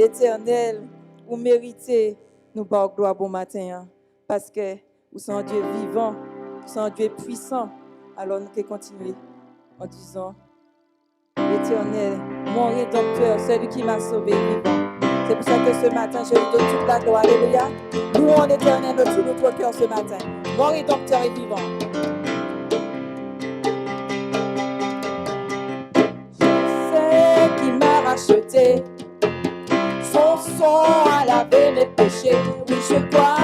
Éternel, vous méritez nous par gloire bon matin, parce que vous êtes un Dieu vivant, vous êtes un Dieu puissant. Alors nous pouvons continuer en disant, Éternel, mon rédempteur, celui qui m'a sauvé vivant. C'est pour ça que ce matin, je lui donne toute la gloire. Alléluia. Louons l'Éternel de tout notre cœur ce matin. Mon rédempteur est vivant. Je sais qu'il m'a racheté. Son sang a lavé mes péchés. Oui, je crois.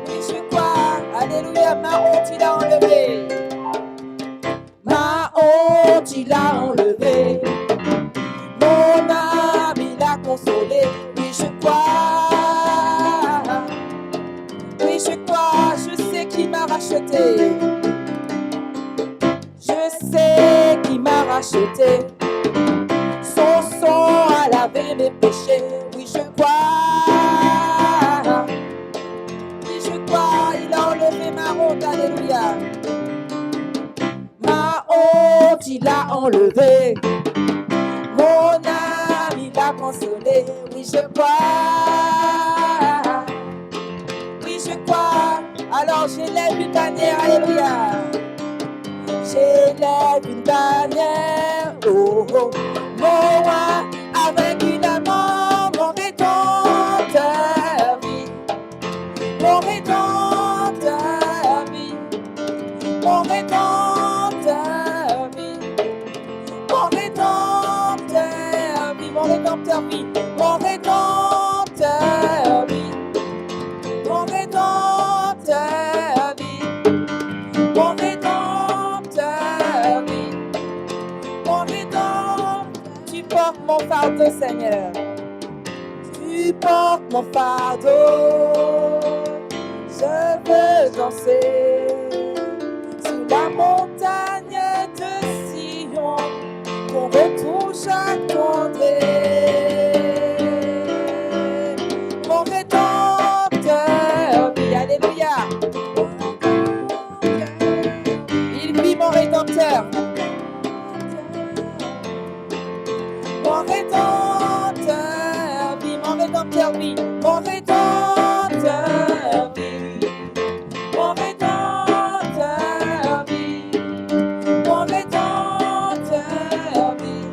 Oui, je crois. Alléluia. Ma honte, il a enlevé. Ma honte, il a enlevé. Mon âme, il a consolé. Oui, je crois. Oui, je crois. Je sais qu'il m'a racheté. Je sais qu'il m'a racheté. Son sang a lavé mes péchés. Oui, je crois. Oui, je crois. Il a enlevé ma honte. Alléluia. Ma honte, il a enlevé. Mon âme, il a consolé. Oui, je crois. Oui, je crois. Alors, j'élève une bannière. Alléluia. J'élève une bannière. Oh, oh. Mon roi, avec une amant, mon rédempteur vit. Mon rédempteur vit. Mon rédempteur vit. Mon rédempteur vit. Mon rédempteur vit. Mon rédempteur vit. Mon rédempteur vit. Mon rédempteur vit. Mon rédempteur. Tu portes mon fardeau, Seigneur. Tu portes mon fardeau. Je veux danser sur la montagne de Sion. Ton retour j'attendrai. Mon rédempteur vit. Alléluia. Il vit, mon rédempteur. Mon rédempteur vit, mon rédempteur vit, mon rédempteur vit, mon rédempteur vit, mon rédempteur vit,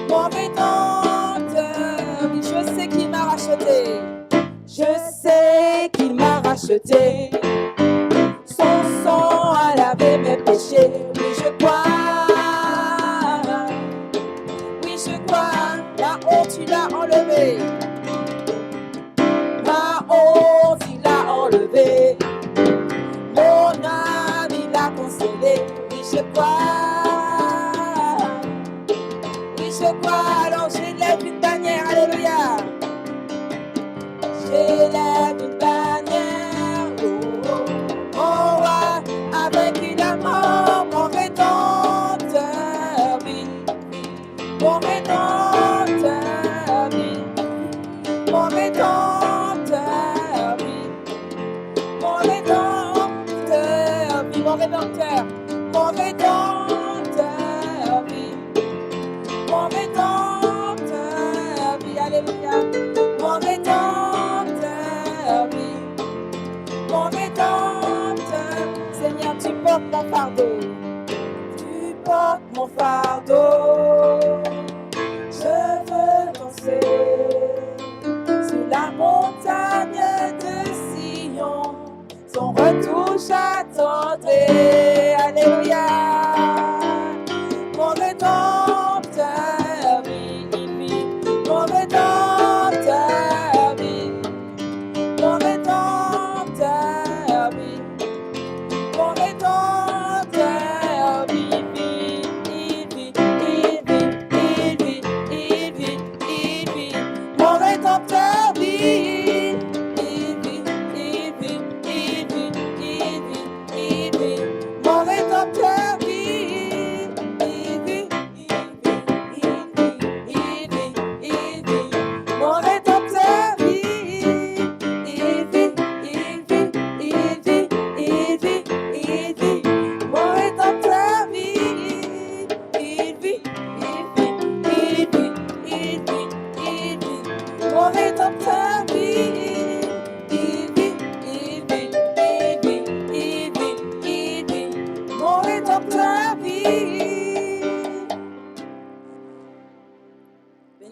mon rédempteur vit. Je sais qu'il m'a racheté, je sais qu'il m'a racheté. Son sang a lavé mes péchés, oui je crois. La honte, il a enlevé. Ma honte, il a enlevé. Mon âme, il a consolé. Oui, je crois. Oui, je crois. Alors, j'élève une bannière. Alléluia. J'élève une bannière. Oh, oh. Mon roi, avec une amour, mon rédempteur vit. Mon rédempteur vit. Mon rédempteur vit. Mon rédempteur vit. Mon rédempteur. Mon rédempteur vit. Mon rédempteur vit. Alléluia. Mon rédempteur vit. Mon rédempteur. Seigneur, tu portes mon fardeau. Tu portes mon fardeau. Je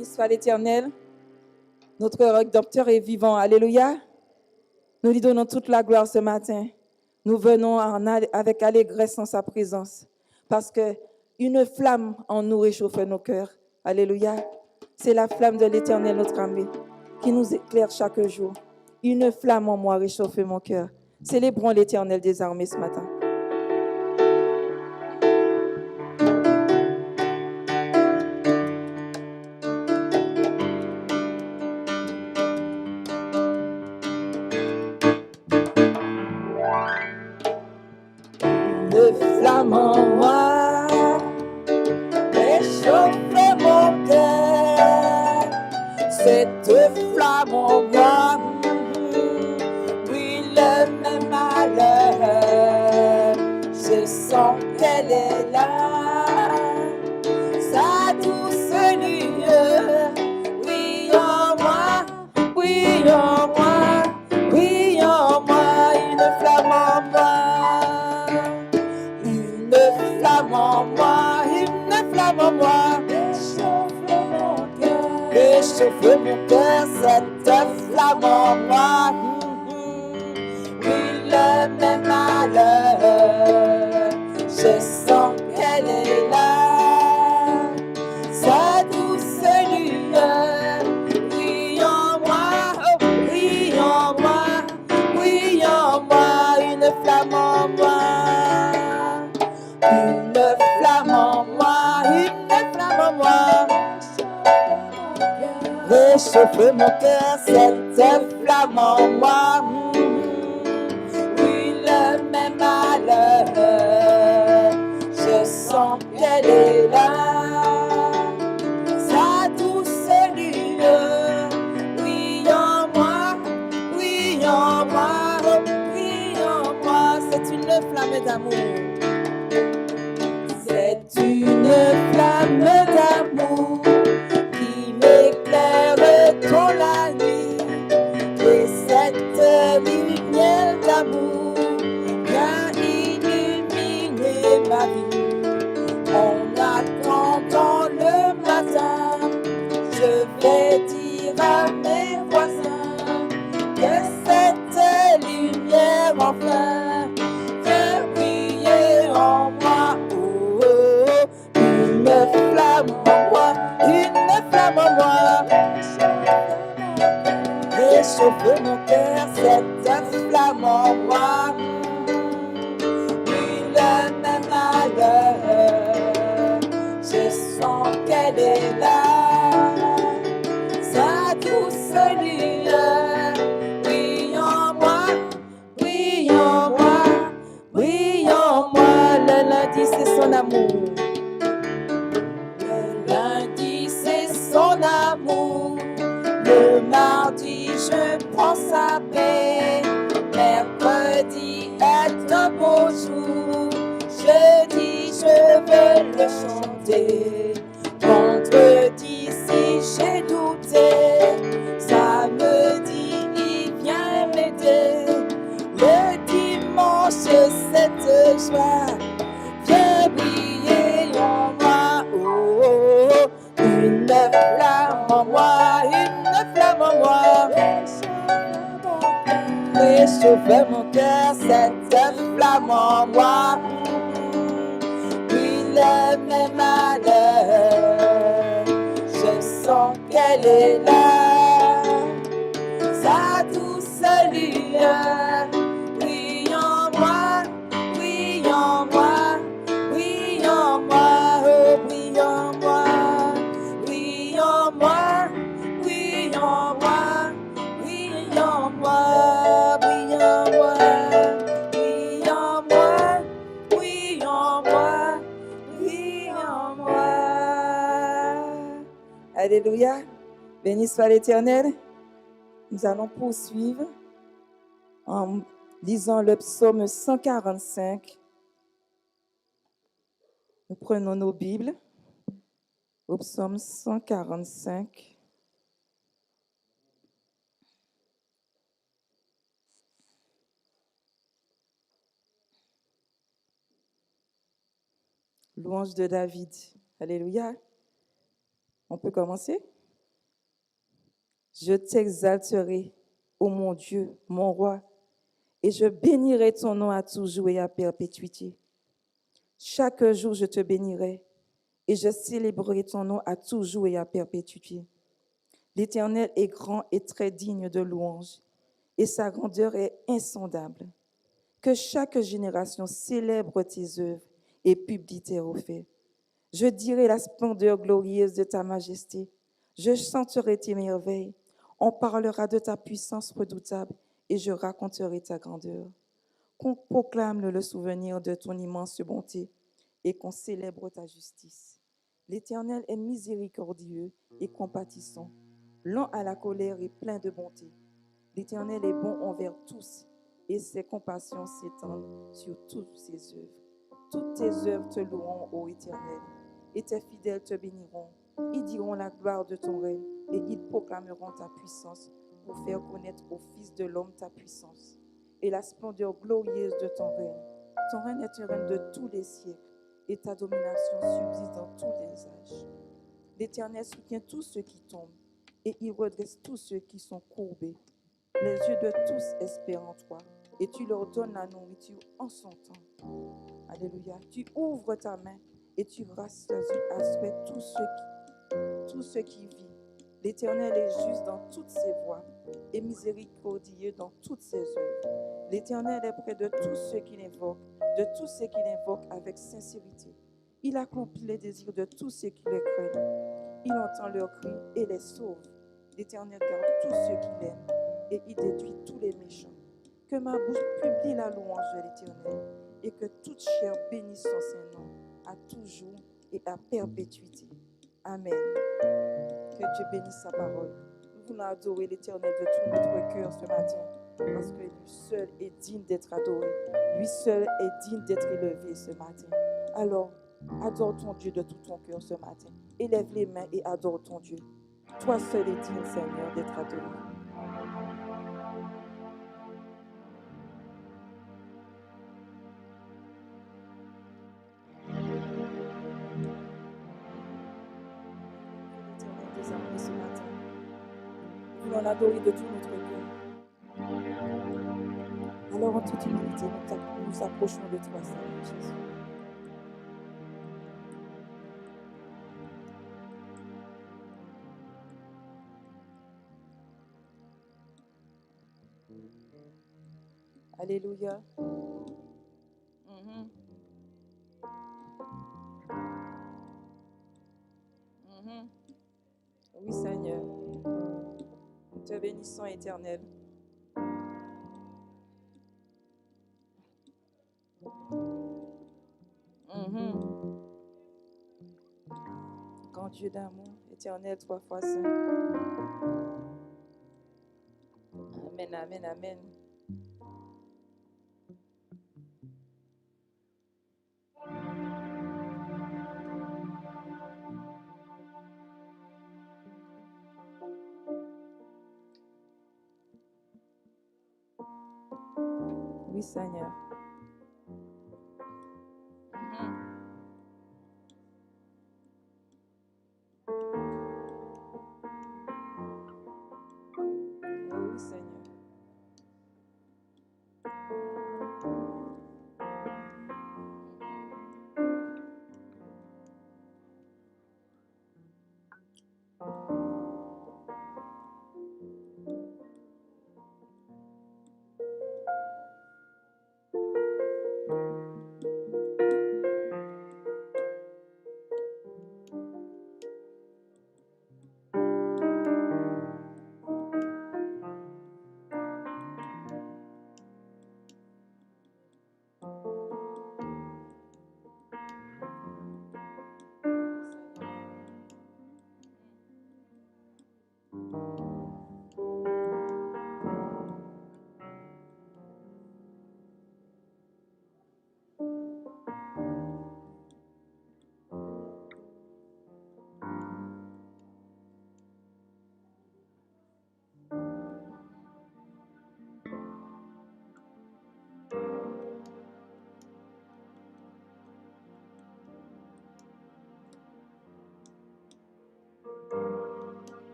Béni soit l'Éternel. Notre Rédempteur est vivant. Alléluia. Nous lui donnons toute la gloire ce matin. Nous venons avec allégresse en sa présence. Parce qu'une flamme en nous réchauffe nos cœurs. Alléluia. C'est la flamme de l'Éternel, notre armée, qui nous éclaire chaque jour. Une flamme en moi réchauffe mon cœur. Célébrons l'Éternel des armées ce matin. Une flamme en moi réchauffe mon cœur. Cette flamme en moi brûle mes malheurs. Je sens qu'elle est là, sa douce lueur. Oui en moi, oui en moi, oui en moi, une flamme en moi. Une flamme en moi, une flamme en moi. Réchauffe mon cœur, cette flamme en moi. Brûle mes malheurs. Je sens qu'elle est là, sa douce lueur. Oui en moi, oh, oui en moi, oui en moi, une flamme en moi. Une flamme en moi, une flamme en moi. Réchauffe mon cœur, cette flamme en moi. Brûle mes malheurs. Je sens qu'elle est là, sa douce lueur. Oui en moi, oui en moi, oui en moi. C'est une flamme d'amour. C'est une flamme d'amour qui m'éclaire dans la nuit. Et cette lumière d'amour vient illuminer ma vie. En attendant le matin, je vais dire à mes voisins que cette lumière enfin vient briller en moi. Oh, oh, une flamme en moi, une flamme en moi. Réchauffe mon cœur, cette flamme en moi. Brûle mes malheurs. Je sens qu'elle est là, sa douce lueur. Oui en moi, oui en moi, oui en moi. Le lundi c'est son amour. Le lundi c'est son amour. Le mardi, je prends sa paix. Mercredi est un beau jour. Jeudi, je veux le chanter. Vendredi, si j'ai douté. Samedi, il vient m'aider. Le dimanche, cette joie vient briller en moi. Oh, oh, oh. Une flamme en moi, une flamme en moi. Réchauffe mon cœur, cette flamme en moi. Brûle mes malheurs. Je sens qu'elle est là, sa douce lueur. Oui en moi, oui en moi, oui en moi, oh oui en moi. Oui en moi, oui en moi, oui en moi, oui en moi, oui en moi, oui en moi, oui en moi. Alléluia. Béni soit l'Éternel. Nous allons poursuivre en lisant le psaume 145. Nous prenons nos Bibles au psaume 145. Louange de David. Alléluia. On peut commencer? Je t'exalterai, ô mon Dieu, mon roi, et je bénirai ton nom à toujours et à perpétuité. Chaque jour, je te bénirai et je célébrerai ton nom à toujours et à perpétuité. L'Éternel est grand et très digne de louange, et sa grandeur est insondable. Que chaque génération célèbre tes œuvres et publie tes refaits. Je dirai la splendeur glorieuse de ta majesté. Je chanterai tes merveilles. On parlera de ta puissance redoutable et je raconterai ta grandeur. Qu'on proclame le souvenir de ton immense bonté et qu'on célèbre ta justice. L'Éternel est miséricordieux et compatissant, lent à la colère et plein de bonté. L'Éternel est bon envers tous et ses compassions s'étendent sur toutes ses œuvres. Toutes tes œuvres te loueront, ô Éternel, et tes fidèles te béniront. Ils diront la gloire de ton règne et ils proclameront ta puissance pour faire connaître au Fils de l'homme ta puissance et la splendeur glorieuse de ton règne. Ton règne est un règne de tous les siècles et ta domination subsiste dans tous les âges. L'Éternel soutient tous ceux qui tombent et il redresse tous ceux qui sont courbés. Les yeux de tous espèrent en toi et tu leur donnes la nourriture en son temps. Alléluia. Tu ouvres ta main et tu rassasies à souhait tous ceux qui vivent. L'Éternel est juste dans toutes ses voies et miséricordieux dans toutes ses œuvres. L'Éternel est près de tous ceux qui l'invoquent avec sincérité. Il accomplit les désirs de tous ceux qui le craignent. Il entend leurs cris et les sauve. L'Éternel garde tous ceux qui l'aiment et il détruit tous les méchants. Que ma bouche publie la louange de l'Éternel et que toute chair bénisse son Saint-Nom à toujours et à perpétuité. Amen. Que Dieu bénisse sa parole. Nous voulons adorer l'Éternel de tout notre cœur ce matin parce que lui seul est digne d'être adoré. Lui seul est digne d'être élevé ce matin. Alors, adore ton Dieu de tout ton cœur ce matin. Élève les mains et adore ton Dieu. Toi seul est digne, Seigneur, d'être adoré. Des armées ce matin. Nous voulons l'adorer de tout notre cœur. Alors en toute humilité, nous approchons de toi, Seigneur Jésus. Alléluia. Mhm. Mhm. Oui, Seigneur. Nous te bénissons, Éternel. Mhm. Grand Dieu d'amour, Éternel, trois fois saint. Amen, amen, amen. Oui, Seigneur. Mhm. Oui, Seigneur.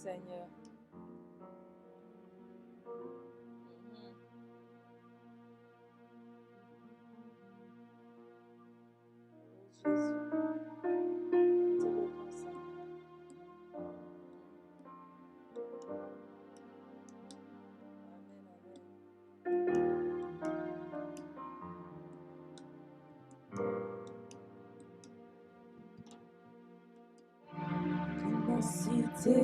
Seigneur. Jésus. Te remercie. L'immensité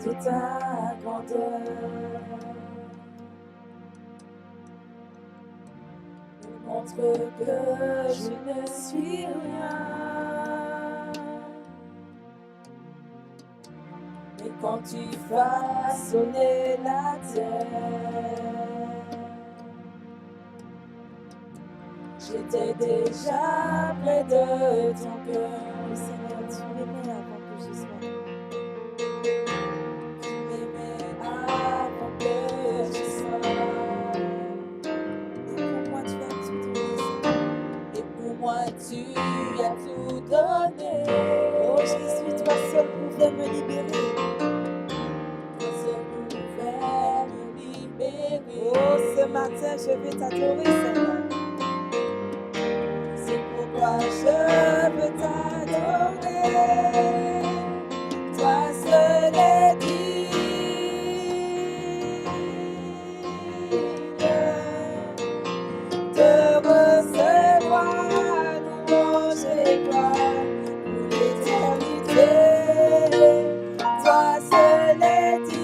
de ta grandeur me montre que je ne suis rien. Et quand tu façonnais la terre, j'étais déjà près de ton cœur. Seigneur, tu m'aimais avant que je sois. Tu m'aimais avant que je sois. Et pour moi, tu as tout donné. Et pour moi, tu as tout donné. Oh Jésus, toi seul pouvais me libérer. Toi seul pouvais me libérer. Oh, ce matin, je vais t'adorer, Seigneur. Pourquoi je veux t'adorer, toi seul est digne de recevoir louange et gloire pour l'éternité. Toi seul est digne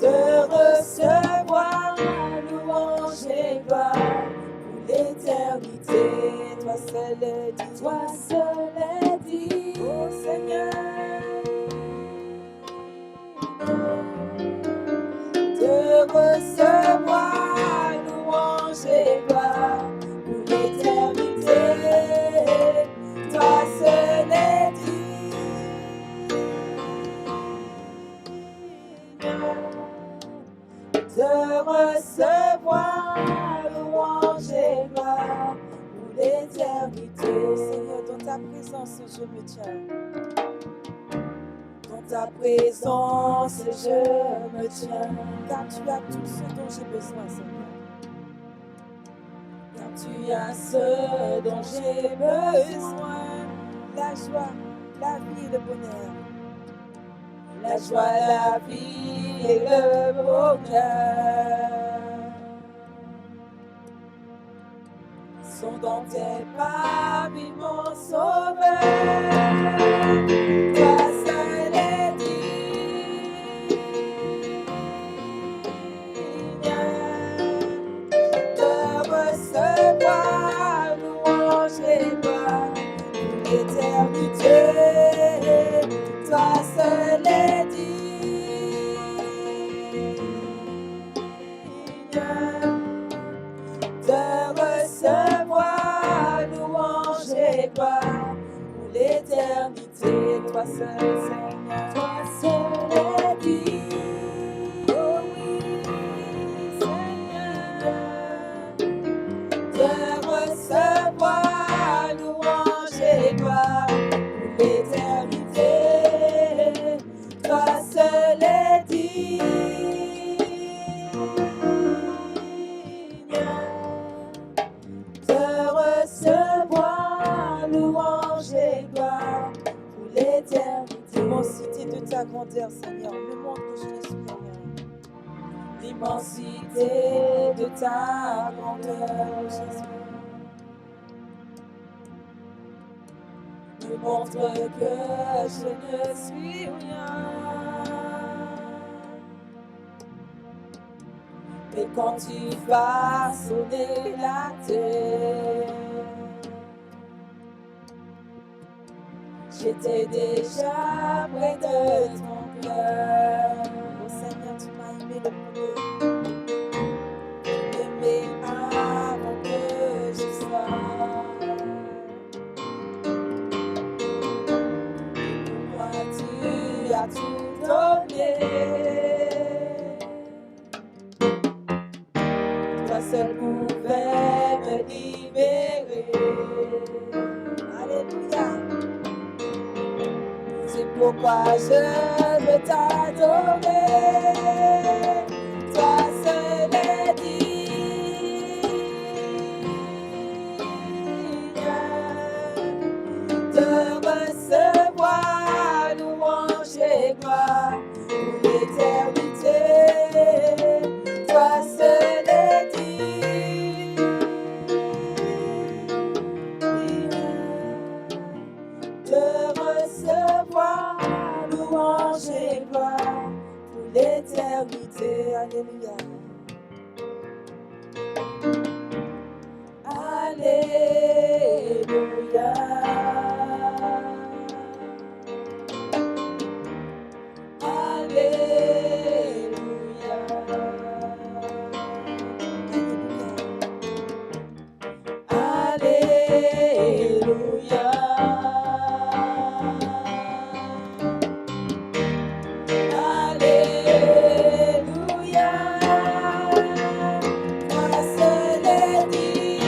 de recevoir louange et gloire pour l'éternité. Toi seul est dit, toi seul est dit, oh Seigneur, de recevoir louange et gloire pour l'éternité. Toi seul est dit, de recevoir louange et gloire pour l'éternité. Seigneur, dans ta présence, je me tiens. Dans ta présence, je me tiens. Car tu as tout ce dont j'ai besoin, Seigneur. Car tu as ce dont j'ai besoin. La joie, la vie et le bonheur. La joie, la vie et le bonheur sont dans tes pas, vie mon sauveur. Toi seul est digne de recevoir louange et gloire pour l'éternité. Toi seul est digne de recevoir louange et gloire pour l'éternité. Toi seul, Seigneur, toi seul est digne, oh oui, Seigneur, de recevoir louange et gloire pour l'éternité. Toi seul est digne de recevoir louange et gloire pour l'éternité. L'immensité de ta grandeur, Seigneur, me montre que je ne suis rien. L'immensité de ta grandeur, Jésus, me montre que je ne suis rien. Mais quand tu façonnais la terre, j'étais déjà près de ton cœur. Oh Seigneur, tu m'as aimé le premier. Tu m'aimais avant que je sois. Pour moi, tu as tout donné. Toi seul pouvais me libérer. Alléluia. pourquoi je veux t'adorer. Toi seul est digne de recevoir louange et gloire pour l'éternité. Toi seul est digne de recevoir louange et gloire pour l'éternité. Alléluia. Alléluia. Alléluia. Alléluia. Alléluia. Toi seul est digne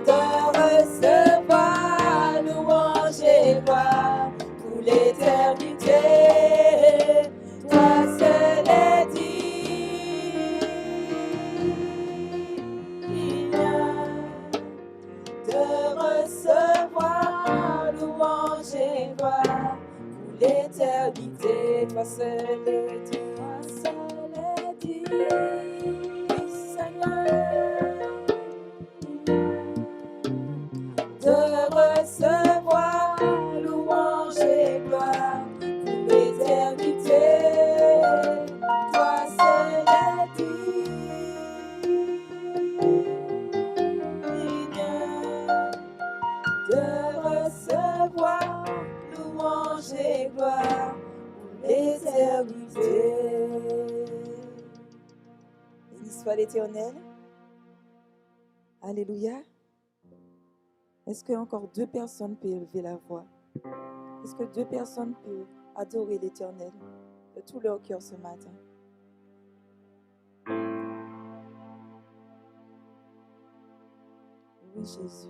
de recevoir louange et gloire pour l'éternité. Toi seul est digne de recevoir louange et gloire pour l'éternité. Toi seul est digne, toi seul est digne, Seigneur, de recevoir louange et gloire pour l'éternité. Toi seul est digne de recevoir louange et gloire pour l'éternité. Béni soit l'Éternel. Alléluia. Est-ce que encore 2 personnes peuvent élever la voix? Est-ce que 2 personnes peuvent adorer l'Éternel de tout leur cœur ce matin? Oui, Jésus.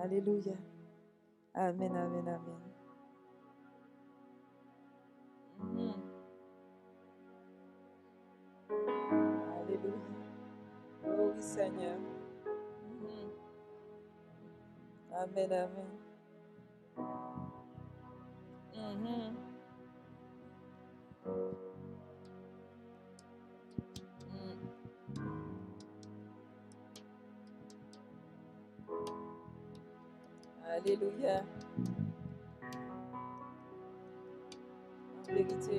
Alléluia. Amen, amen, amen. Alléluia. Oh oui, Seigneur. Amen, amen. Alléluia. En vérité.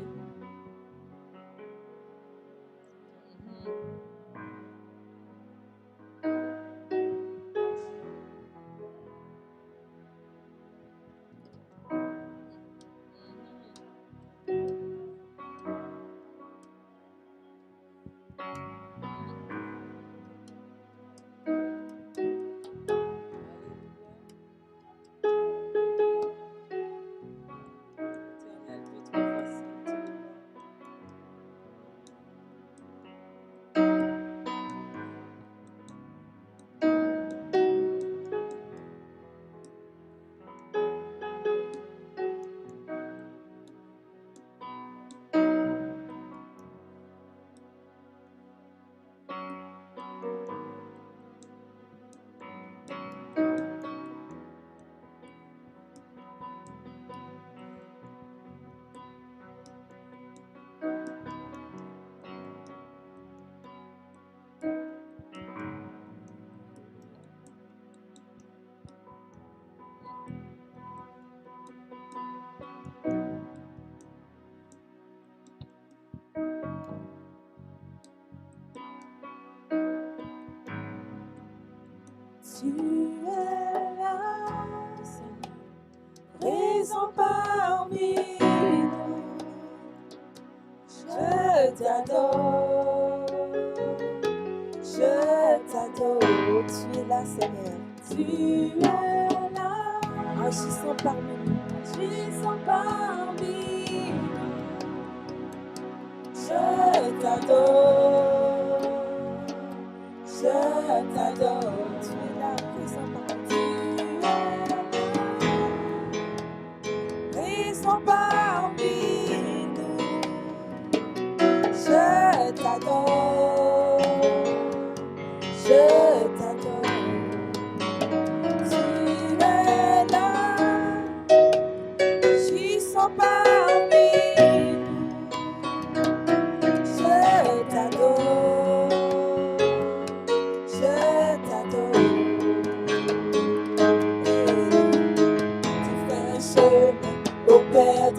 Tu es là, Seigneur, présent parmi nous. Je t'adore, tu es là, Seigneur. Tu es là, agissant parmi nous. Agissant parmi nous. Je t'adore, je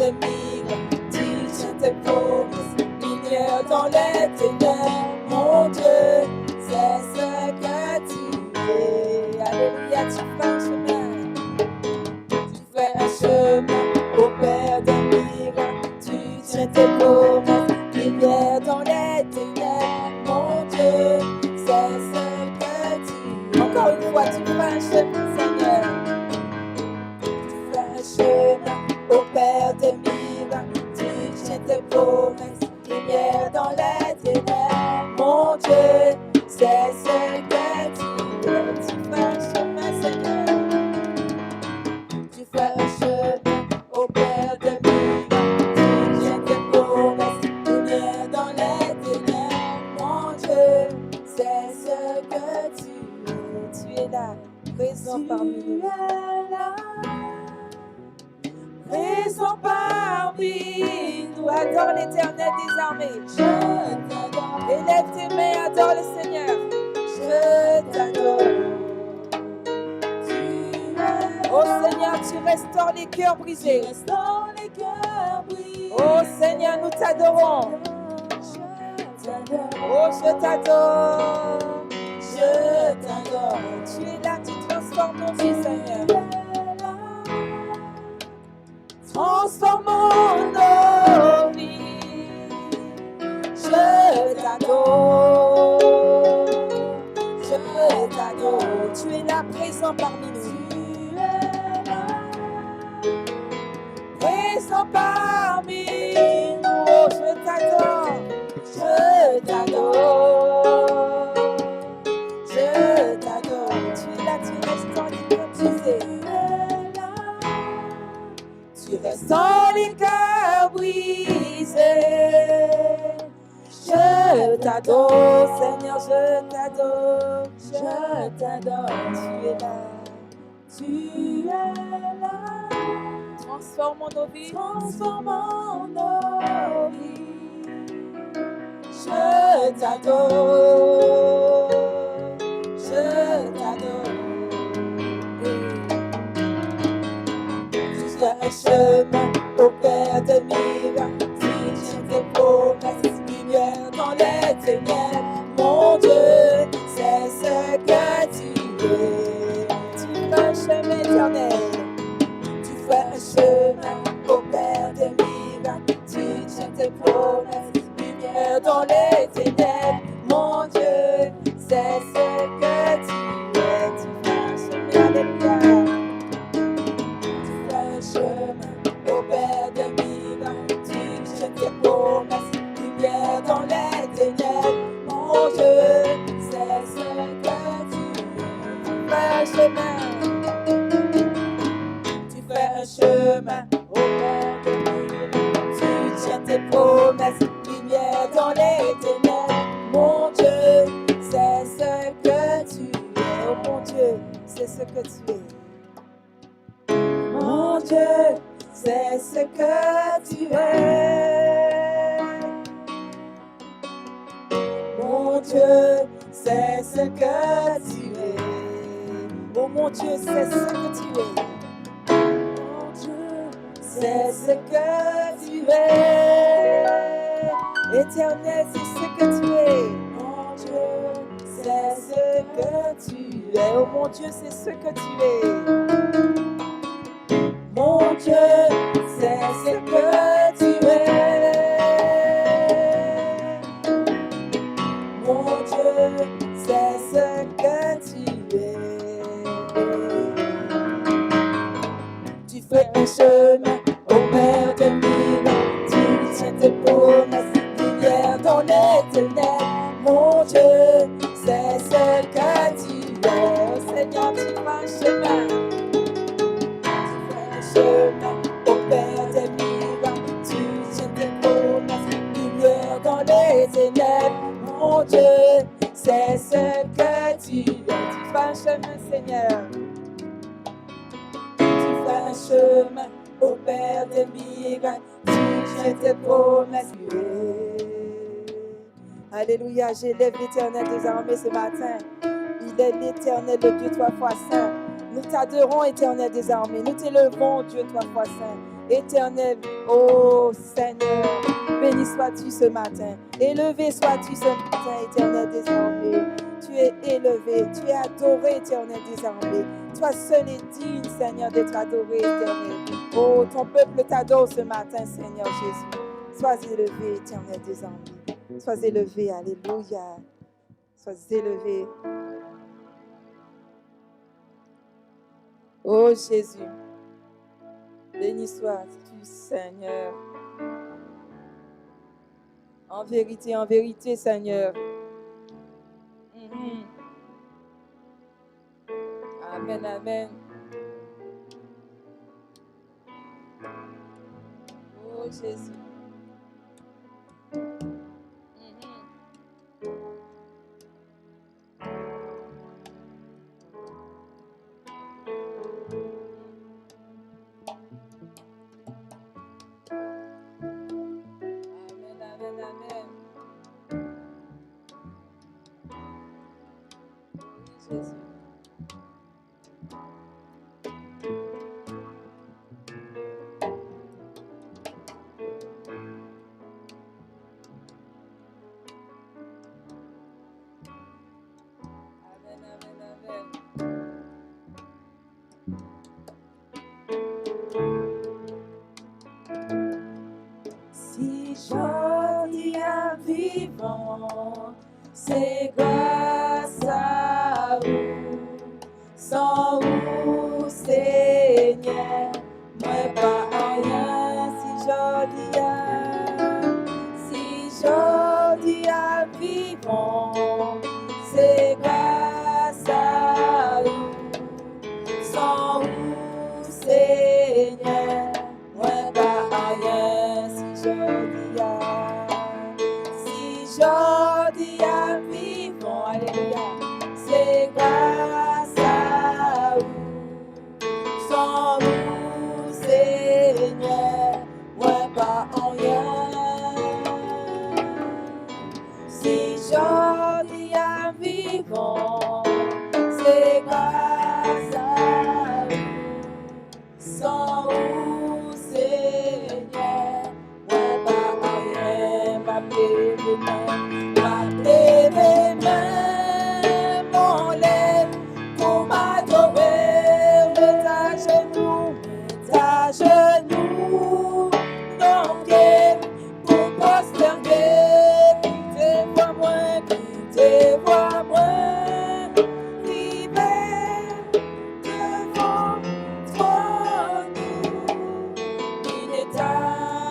de miracles, tu tiens tes promesses. Lumière dans les ténèbres, mon Dieu, c'est ce que tu es. Alléluia, tu fais un chemin. Tu fais un chemin au Père des miracles, tu tiens tes promesses. Lumière dans les ténèbres, mon Dieu, c'est ce que tu es. Encore une fois, tu fais un chemin, Seigneur. Tu fais un chemin au Père des miracles, tu tiens tes promesses. Lumière dans les ténèbres, mon Dieu, c'est ce que tu es. Tu fais un chemin, Seigneur. Tu fais un chemin au Père des miracles, tu tiens tes promesses. Lumière dans les ténèbres, mon Dieu, c'est ce que tu es. Tu es là, présent parmi nous. Présent parmi nous. Adore l'Éternel des armées. Je t'adore. Élève tes mains, adore le Seigneur. Je t'adore. Oh Seigneur, tu restaures les cœurs brisés. Oh Seigneur, nous t'adorons. Oh, je t'adore. Je t'adore. Tu es là, tu transformes nos vies, Seigneur. Transformons nos vies. Je t'adore. Je t'adore. Tu es là, présent parmi nous. Présent parmi nous. Oh, je t'adore. Je t'adore. Je t'adore. Tu es là, tu restaures les cœurs brisés. Tu restaures les cœurs brisés. Je t'adore, Seigneur, je t'adore. Je t'adore. Tu es là. Tu es là. Transformons nos vies. Transformons nos vies. Je t'adore. Je t'adore. Juste un chemin au Père de miracles, tu tiens tes promesses. Lumière dans les ténèbres, mon Dieu, c'est ce que tu es. Tu fais un chemin éternel. Tu fais un chemin au Père des miracles, tu tiens tes promesses. Lumière dans les ténèbres, mon Dieu, c'est ce que tu es. Tu fais un chemin, alléluia. Tu fais un chemin au Père des miracles, tu tiens tes promesses. Lumière dans les ténèbres, mon Dieu, c'est ce que tu es. Tu fais un chemin. Tu fais un chemin au Père des miracles, tu tiens tes promesses. Lumière dans les ténèbres, mon Dieu, c'est ce que tu es. Oh mon Dieu, c'est ce que tu es. Mon Dieu, c'est ce que tu es. Mon Dieu, c'est ce que tu es. Oh mon Dieu, c'est ce que tu es. Mon Dieu, c'est ce que tu es. Éternel, c'est ce que tu es. Mon Dieu, c'est ce que tu es. Oh mon Dieu, c'est ce que tu es. Mon Dieu, c'est ce que tu es. Mon Dieu, c'est ce que tu es. Tu fais un chemin au Père de miracles, tu tiens tes promesses. Lumière dans les ténèbres, mon Dieu, c'est ce que tu es. Oh Seigneur, tu fais un chemin. Chemin au Père des miracles, tu tiens tes promesses. Lumière dans les ténèbres, mon Dieu, c'est ce que tu es. Tu fais un chemin, Seigneur. Tu fais un chemin au Père des miracles, tu tiens tes promesses. Alléluia, j'élève l'Éternel des armées ce matin. Il est l'Éternel, le Dieu trois fois saint. Nous t'adorons, Éternel des armées. Nous t'élevons, Dieu trois fois saint. Éternel, oh Seigneur, béni sois-tu ce matin. Élevé sois-tu ce matin, Éternel, désormais. Tu es élevé, tu es adoré, Éternel, désormais. Toi seul est digne, Seigneur, d'être adoré, Éternel. Oh, ton peuple t'adore ce matin, Seigneur Jésus. Sois élevé, Éternel, désormais. Sois élevé, alléluia. Sois élevé. Oh Jésus, béni sois-tu, Seigneur. En vérité, Seigneur. Amen, amen. Oh Jésus. Si je dis à vivant, c'est grâce à vous, sans vous, Seigneur, moi pas rien. Si je dis à vivant, c'est grâce à vous, sans vous, Seigneur, moi pas rien. Si je dis à vivant, alléluia, c'est grâce à vous. Sans vous, Seigneur, moi pas en rien. Si je dis à vivant, c'est grâce à vous. Sans vous, Seigneur, M'appeler mes mains, mon lèvre, pour m'adorer, mets à genoux, non pied, pour posterner, quittez-moi, libère devant toi, inétabli,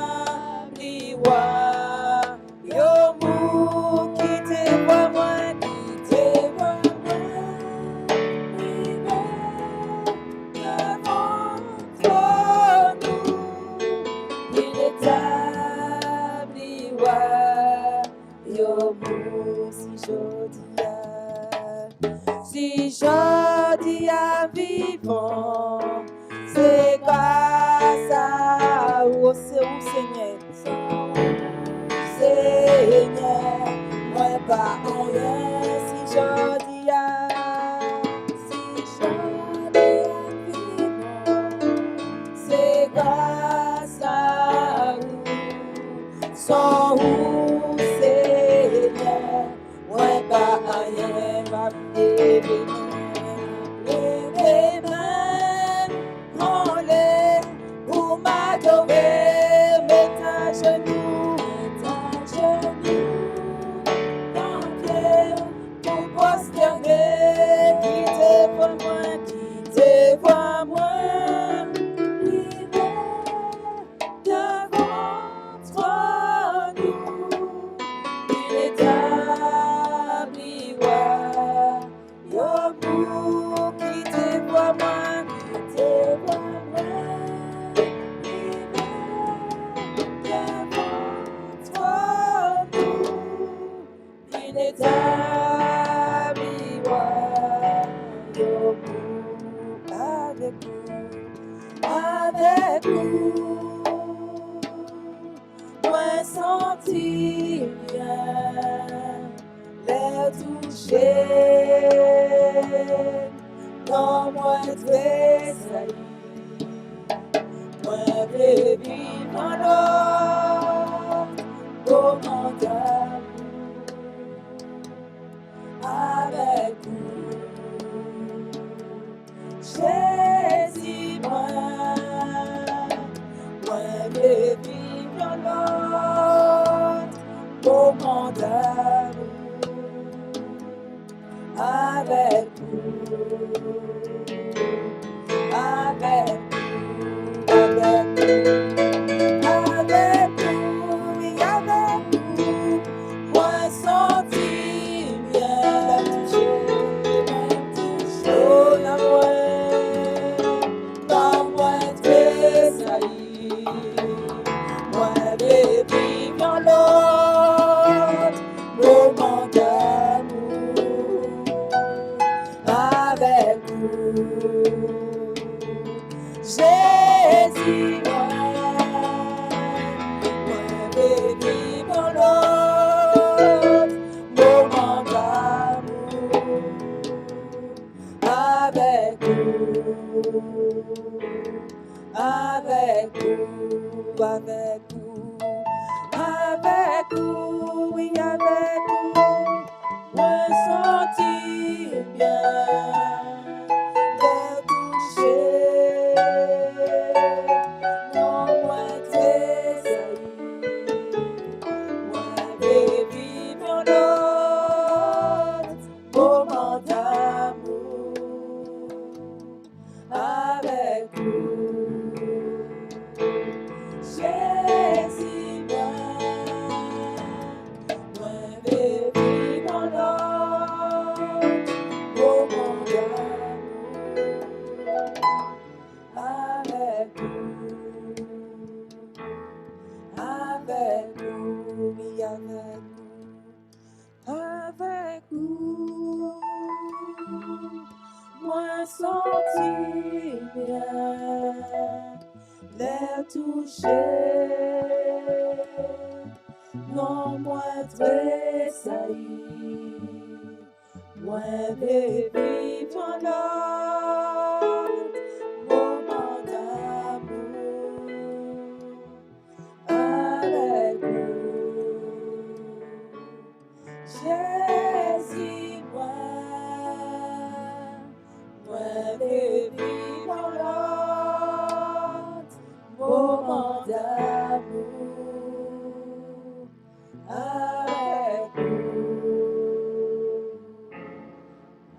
si je dis à vivant, c'est grâce à vous, Seigneur. Seigneur, moi pas en rien. Si je dis à vivant, c'est grâce à vous. Sans vous, Seigneur, moi pas en rien. Les mains en l'air pour m'adorer, mets à genoux, dans pied pour posterner, quittez-moi, devant toi, nous, inétabli, quittez-moi, avec nous, moi sentir bien, les toucher, dans moi très saillie, moi vais vivre alors au monde d'amour avec vous. Jésus, moi vais vivre alors au monde d'amour avec vous, avec vous, avec vous, oui, avec vous, moi sentir bien oh, dans moi, tressaillir, moi vais vivre dans l'autre moment d'amour avec vous. Jésus, moi vais vivre dans l'autre moment d'amour avec vous, avec vous, avec vous, avec vous, oui, avec vous, ressentir bien, les toucher, non moins tressaillir, moi vais vivre l'autre moment d'amour avec vous. Jésus, moi vais vivre l'autre moment d'amour avec vous, oui, avec vous, moi sentir bien, les toucher, non moi tressaillir, moi vais vivre l'autre moment d'amour avec vous. Jésus, moi vais vivre l'autre moment d'amour avec vous,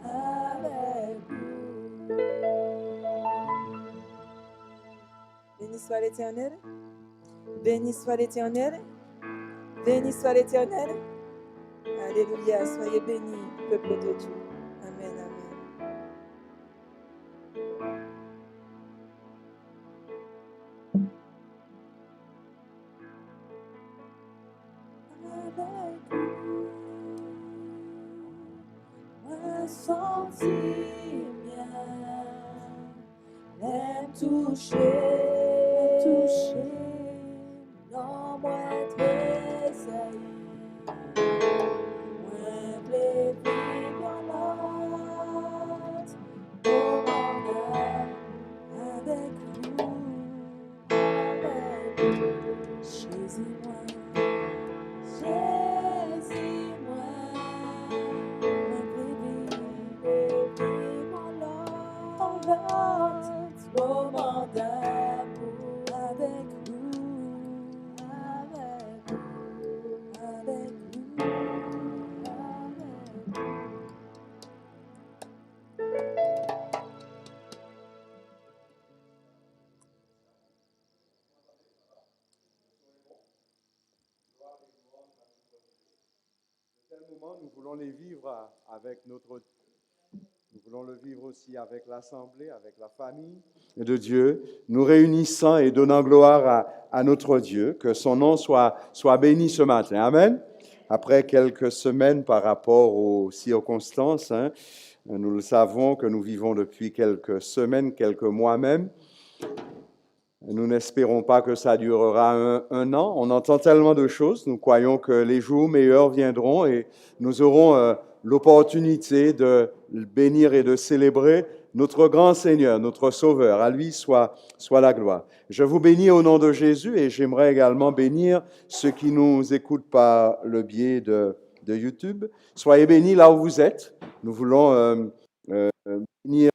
avec vous. Béni soit l'Éternel, béni soit l'Éternel, béni soit l'Éternel. Alléluia, soyez bénis, peuple de Dieu. Amen, amen. Avec vous, moi sentir bien, les toucher, non moi tressaillir. Nous voulons les vivre avec nous voulons le vivre aussi avec l'Assemblée, avec la famille de Dieu, nous réunissant et donnant gloire à notre Dieu, que son nom soit béni ce matin. Amen. Après quelques semaines par rapport aux circonstances, nous le savons que nous vivons depuis quelques semaines, quelques mois même. Nous n'espérons pas que ça durera un an. On entend tellement de choses. Nous croyons que les jours meilleurs viendront et nous aurons l'opportunité de bénir et de célébrer notre grand Seigneur, notre Sauveur. À lui soit la gloire. Je vous bénis au nom de Jésus et j'aimerais également bénir ceux qui nous écoutent par le biais de YouTube. Soyez bénis là où vous êtes. Nous voulons bénir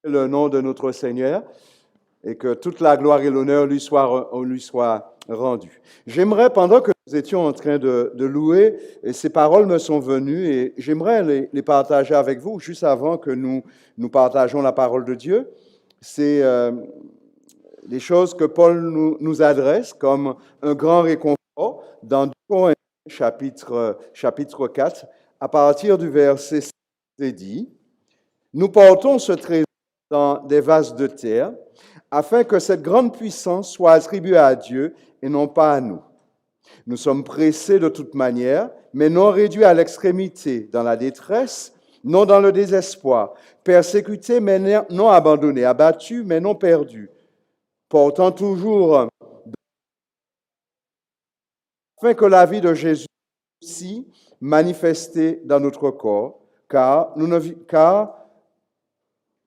le nom de notre Seigneur et que toute la gloire et l'honneur lui soient rendus. J'aimerais, pendant que nous étions en train de louer, et ces paroles me sont venues et j'aimerais les partager avec vous juste avant que nous partageons la parole de Dieu. C'est les choses que Paul nous adresse comme un grand réconfort dans 2 Corinthiens chapitre 4, à partir du verset 6, c'est dit, « Nous portons ce trésor dans des vases de terre, afin que cette grande puissance soit attribuée à Dieu et non pas à nous. Nous sommes pressés de toute manière, mais non réduits à l'extrémité, dans la détresse, non dans le désespoir, persécutés, mais non abandonnés, abattus, mais non perdus, portant toujours afin que la vie de Jésus aussi manifestée dans notre corps, car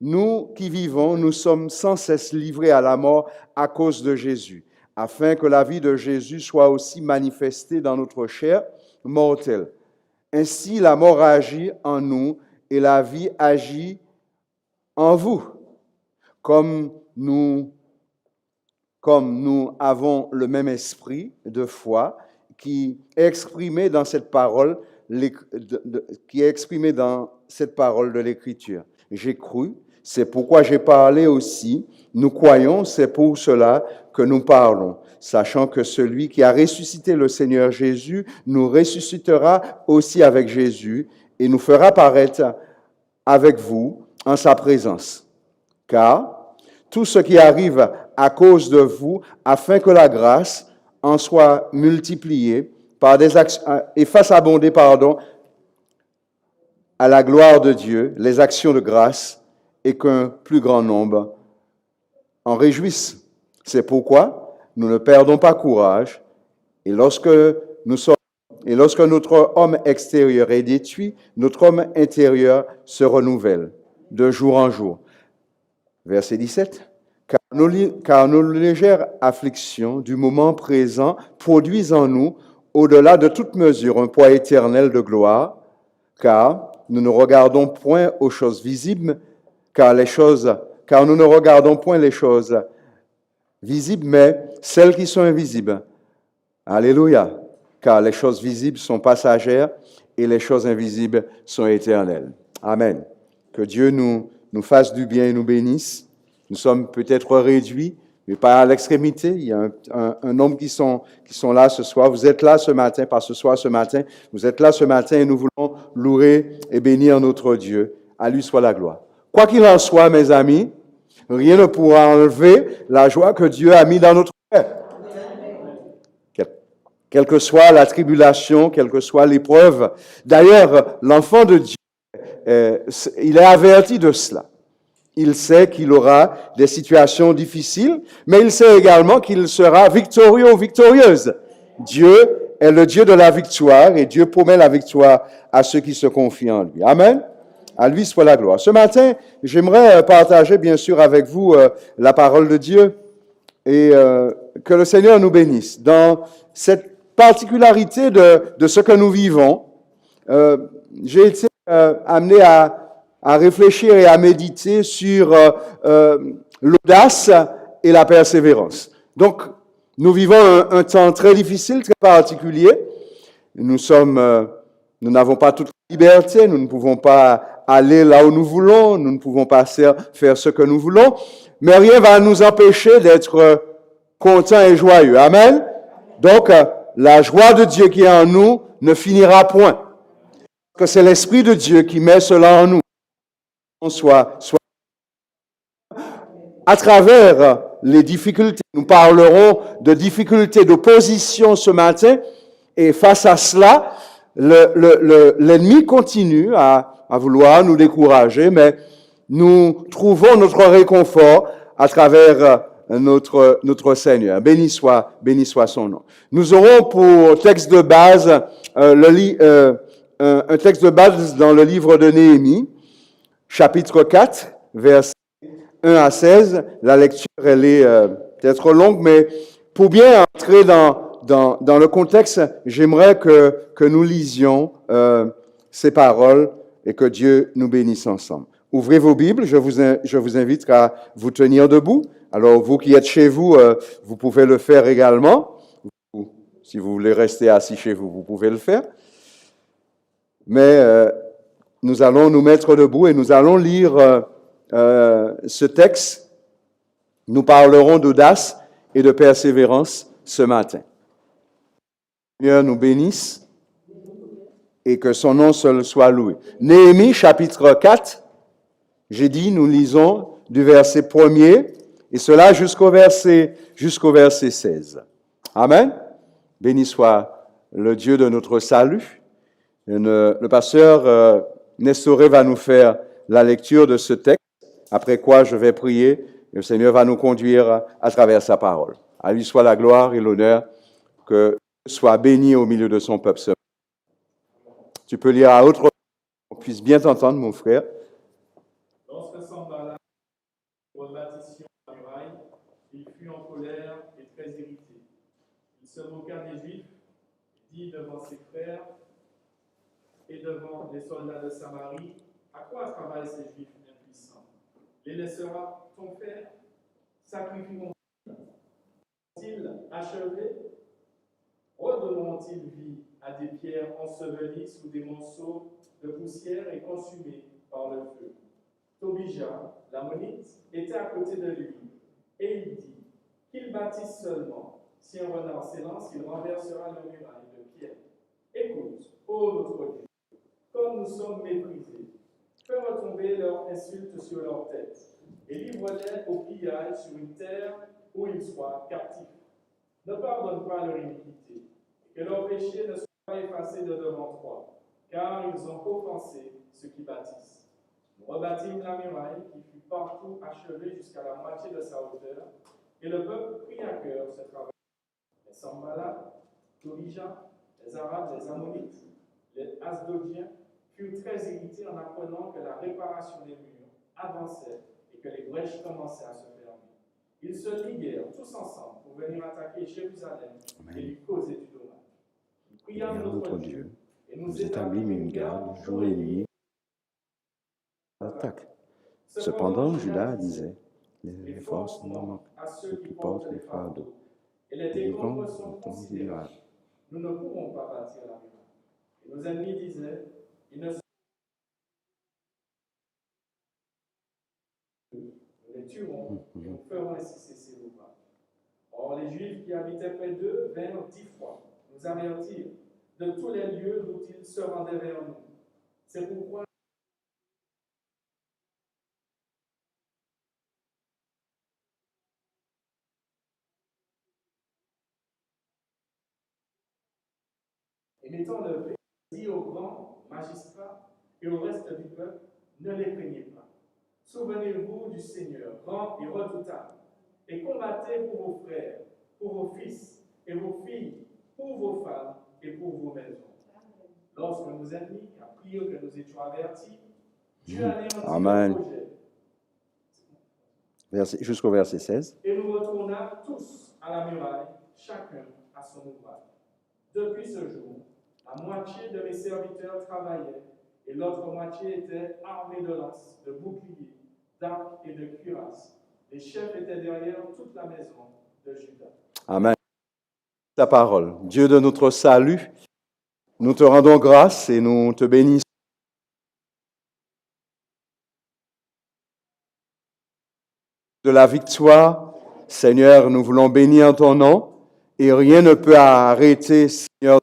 nous qui vivons, nous sommes sans cesse livrés à la mort à cause de Jésus, afin que la vie de Jésus soit aussi manifestée dans notre chair mortelle. Ainsi, la mort agit en nous et la vie agit en vous. Comme nous avons le même esprit de foi qui est exprimé dans cette parole, de l'Écriture. J'ai cru, c'est pourquoi j'ai parlé aussi. Nous croyons, c'est pour cela que nous parlons, sachant que celui qui a ressuscité le Seigneur Jésus nous ressuscitera aussi avec Jésus et nous fera paraître avec vous en sa présence. Car tout ce qui arrive à cause de vous, afin que la grâce en soit multipliée par des actions, et fasse abonder, à la gloire de Dieu, les actions de grâce, et qu'un plus grand nombre en réjouissent. C'est pourquoi nous ne perdons pas courage, et lorsque notre homme extérieur est détruit, notre homme intérieur se renouvelle de jour en jour. Verset 17. Car nos légères afflictions du moment présent produisent en nous, au-delà de toute mesure, un poids éternel de gloire, car nous ne regardons point aux choses visibles, car nous ne regardons point les choses visibles, mais celles qui sont invisibles. Alléluia. Car les choses visibles sont passagères et les choses invisibles sont éternelles. Amen. Que Dieu nous fasse du bien et nous bénisse. Nous sommes peut-être réduits, mais pas à l'extrémité. Il y a un nombre qui sont là ce soir. Vous êtes là ce matin, pas ce soir, ce matin. Vous êtes là ce matin et nous voulons louer et bénir notre Dieu. À lui soit la gloire. Quoi qu'il en soit, mes amis, rien ne pourra enlever la joie que Dieu a mis dans notre cœur. Quelle que soit la tribulation, quelle que soit l'épreuve. D'ailleurs, l'enfant de Dieu, il est averti de cela. Il sait qu'il aura des situations difficiles, mais il sait également qu'il sera victorieux ou victorieuse. Dieu est le Dieu de la victoire et Dieu promet la victoire à ceux qui se confient en lui. Amen. À lui soit la gloire. Ce matin, j'aimerais partager bien sûr avec vous la parole de Dieu et que le Seigneur nous bénisse. Dans cette particularité de ce que nous vivons, j'ai été amené à réfléchir et à méditer sur l'audace et la persévérance. Donc, nous vivons un temps très difficile, très particulier. Nous n'avons pas toute liberté, nous ne pouvons pas aller là où nous voulons, nous ne pouvons pas faire ce que nous voulons, mais rien va nous empêcher d'être contents et joyeux. Amen. Donc, la joie de Dieu qui est en nous ne finira point. Que c'est l'Esprit de Dieu qui met cela en nous. Soit à travers les difficultés. Nous parlerons de difficultés d'opposition ce matin et face à cela, l'ennemi continue à vouloir nous décourager, mais nous trouvons notre réconfort à travers notre Seigneur. Béni soit son nom. Nous aurons pour texte de base un texte de base dans le livre de Néhémie, chapitre 4, versets 1 à 16. La lecture, elle est peut-être longue, mais pour bien entrer dans le contexte, j'aimerais que nous lisions ces paroles et que Dieu nous bénisse ensemble. Ouvrez vos Bibles, je vous invite à vous tenir debout. Alors, vous qui êtes chez vous, vous pouvez le faire également. Si vous voulez rester assis chez vous, vous pouvez le faire. Mais nous allons nous mettre debout et nous allons lire ce texte. Nous parlerons d'audace et de persévérance ce matin. Que Dieu nous bénisse et que son nom seul soit loué. Néhémie, chapitre 4, j'ai dit, nous lisons du verset 1er et cela jusqu'au verset 16. Amen. Béni soit le Dieu de notre salut. Le pasteur Nestoré va nous faire la lecture de ce texte, après quoi je vais prier et le Seigneur va nous conduire à travers sa parole. À lui soit la gloire et l'honneur, que soit béni au milieu de son peuple. Tu peux lire à autre qu'on puisse bien t'entendre, mon frère. Lorsque Sanballat rebâtissions la muraille, il fut en colère et très irrité. Il se moqua des Juifs et dit devant ses frères et devant les soldats de Samarie, à quoi travaillent ces Juifs impuissants? Les laissera-t-on faire? Sacrifieront-ils achevés? Redonneront-ils vie à des pierres ensevelies sous des monceaux de poussière et consumées par le feu? Tobija, l'ammonite, était à côté de lui, et il dit qu'il bâtisse seulement. Si un renard s'élance, il renversera le muraille de pierre. Écoute, ô notre Dieu, comme nous sommes méprisés, fais retomber leurs insultes sur leur tête, et livre-les au pillage sur une terre où ils soient captifs. Ne pardonne pas leur iniquité, et que leurs péchés ne soient pas effacés de devant toi, car ils ont offensé ceux qui bâtissent. Nous rebâtîmes la muraille qui fut partout achevée jusqu'à la moitié de sa hauteur, et le peuple prit à cœur ce travail. Les Sanballat, Tobija, les Arabes, les Ammonites, les Asdodiens furent très irrités en apprenant que la réparation des murs avançait et que les brèches commençaient à se fermer. Ils se liguèrent tous ensemble pour venir attaquer Jérusalem et lui causer du dommage. Nous priâmes notre Dieu et nous établîmes une garde jour et nuit. Attaque. Cependant, Judas disait, les forces non manquent à ceux qui portent les fardeaux, et les décombres sont considérables. Nous ne pourrons pas bâtir la muraille. Et nos ennemis disaient, ils ne sont nous les tuerons et nous ferons ainsi cesser l'ouvrage. Or, les Juifs qui habitaient près d'eux vinrent 10 fois nous avertir de tous les lieux d'où ils se rendaient vers nous. C'est pourquoi et m'étant levé, dit aux grands magistrats et au reste du peuple, ne les craignez pas. Souvenez-vous du Seigneur, grand et redoutable, et combattez pour vos frères, pour vos fils et vos filles, pour vos femmes et pour vos maisons. Lorsque nos ennemis apprirent que nous étions avertis, Dieu anéantit le projet. Jusqu'au verset 16. Et nous retournâmes tous à la muraille, chacun à son ouvrage. Depuis ce jour, la moitié de mes serviteurs travaillaient et l'autre moitié était armée de lances, de boucliers, d'arcs et de cuirasses. Les chefs étaient derrière toute la maison de Juda. Amen. Ta parole. Dieu de notre salut, nous te rendons grâce et nous te bénissons. De la victoire, Seigneur, nous voulons bénir ton nom et rien ne peut arrêter, Seigneur.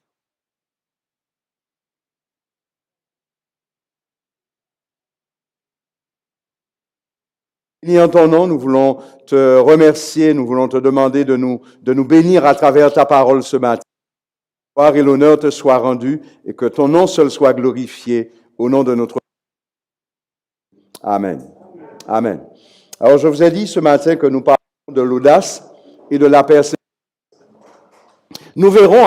En ton nom, nous voulons te remercier, nous voulons te demander de nous bénir à travers ta parole ce matin. Gloire et l'honneur te soient rendus et que ton nom seul soit glorifié au nom de notre Amen. Amen. Alors, je vous ai dit ce matin que nous parlons de l'audace et de la persévérance. Nous verrons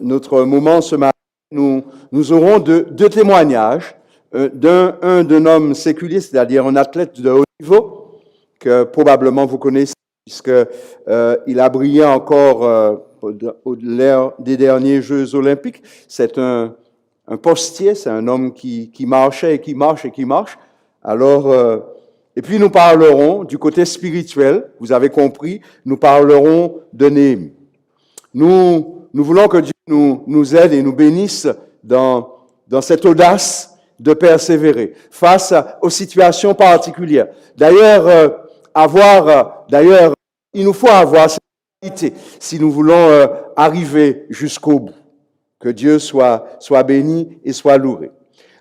notre moment ce matin. Nous aurons deux témoignages d'un homme séculier, c'est-à-dire un athlète de haut niveau, que probablement vous connaissez, puisqu'il a brillé encore au l'ère des derniers Jeux olympiques. C'est un postier, c'est un homme qui marchait et qui marche et qui marche. Alors, et puis nous parlerons du côté spirituel, vous avez compris, nous parlerons de Néhémie. Nous voulons que Dieu nous aide et nous bénisse dans cette audace de persévérer face aux situations particulières. D'ailleurs, il nous faut avoir cette qualité si nous voulons arriver jusqu'au bout. Que Dieu soit béni et soit loué.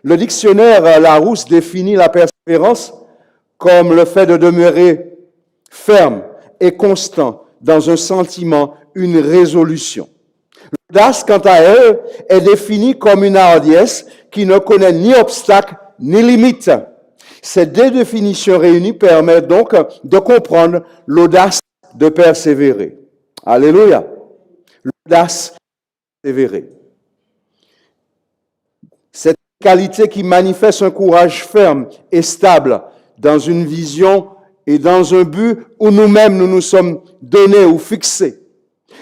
Le dictionnaire Larousse définit la persévérance comme le fait de demeurer ferme et constant dans un sentiment, une résolution. L'audace, quant à elle, est définie comme une hardiesse qui ne connaît ni obstacle ni limite. Ces deux définitions réunies permettent donc de comprendre l'audace de persévérer. Alléluia. L'audace de persévérer. Cette qualité qui manifeste un courage ferme et stable dans une vision et dans un but où nous-mêmes nous sommes donnés ou fixés.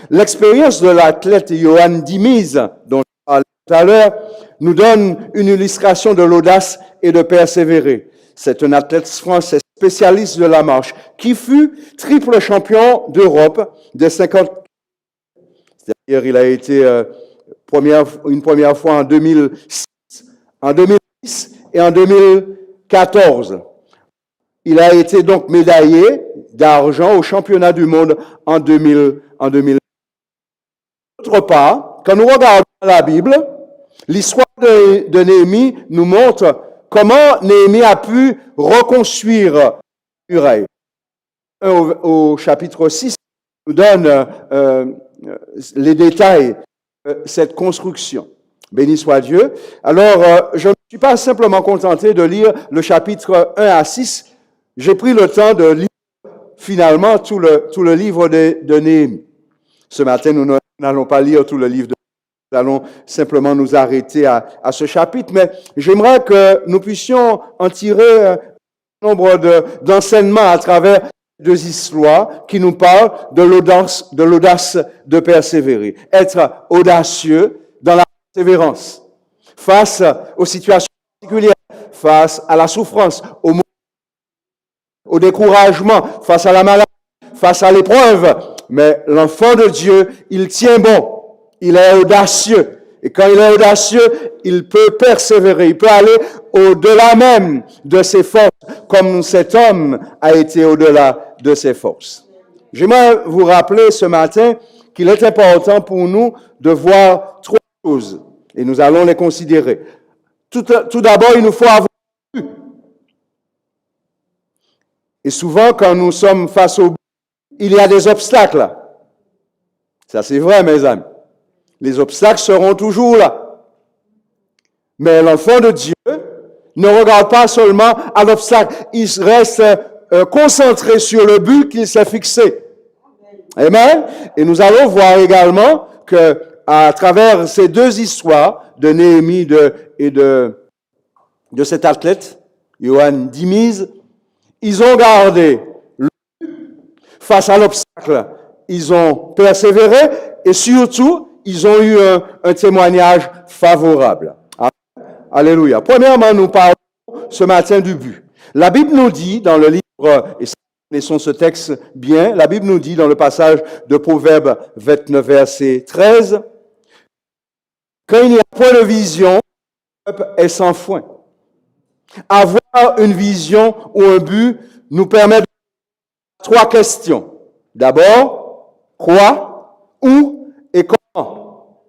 L'expérience de l'athlète Johan Diniz, dont je parlais tout à l'heure, nous donne une illustration de l'audace et de persévérer. C'est un athlète français spécialiste de la marche qui fut triple champion d'Europe de 50. C'est-à-dire, il a été une première fois en 2006, en 2010 et en 2014. Il a été donc médaillé d'argent au championnat du monde en 2000. D'autre part, quand nous regardons la Bible, l'histoire de Néhémie nous montre comment Néhémie a pu reconstruire la muraille. Au chapitre 6, nous donne les détails de cette construction. Béni soit Dieu. Alors, je ne suis pas simplement contenté de lire le chapitre 1 à 6. J'ai pris le temps de lire finalement tout le livre de Néhémie. Ce matin, nous n'allons pas lire tout le livre de Néhémie. Nous allons simplement nous arrêter à ce chapitre, mais j'aimerais que nous puissions en tirer un nombre d'enseignements à travers deux histoires qui nous parlent de l'audace de persévérer. Être audacieux dans la persévérance, face aux situations particulières, face à la souffrance, au découragement, face à la maladie, face à l'épreuve. Mais l'enfant de Dieu, il tient bon, il est audacieux. Et quand il est audacieux, il peut persévérer, il peut aller au-delà même de ses forces, comme cet homme a été au-delà de ses forces. J'aimerais vous rappeler ce matin qu'il est important pour nous de voir trois choses, et nous allons les considérer. Tout d'abord, il nous faut avoir but. Et souvent, quand nous sommes face au but, il y a des obstacles. Ça, c'est vrai, mes amis. Les obstacles seront toujours là. Mais l'enfant de Dieu ne regarde pas seulement à l'obstacle. Il reste concentré sur le but qu'il s'est fixé. Amen. Et nous allons voir également que à travers ces deux histoires de Néhémie et de cet athlète, Johan Diniz, ils ont gardé le but face à l'obstacle. Ils ont persévéré et surtout, ils ont eu un témoignage favorable. Alléluia. Premièrement, nous parlons ce matin du but. La Bible nous dit dans le livre, et nous connaissons ce texte bien, la Bible nous dit dans le passage de Proverbes 29, verset 13, quand il n'y a point de vision, le peuple est sans foin. Avoir une vision ou un but nous permet de trois questions. D'abord, quoi, où et comment.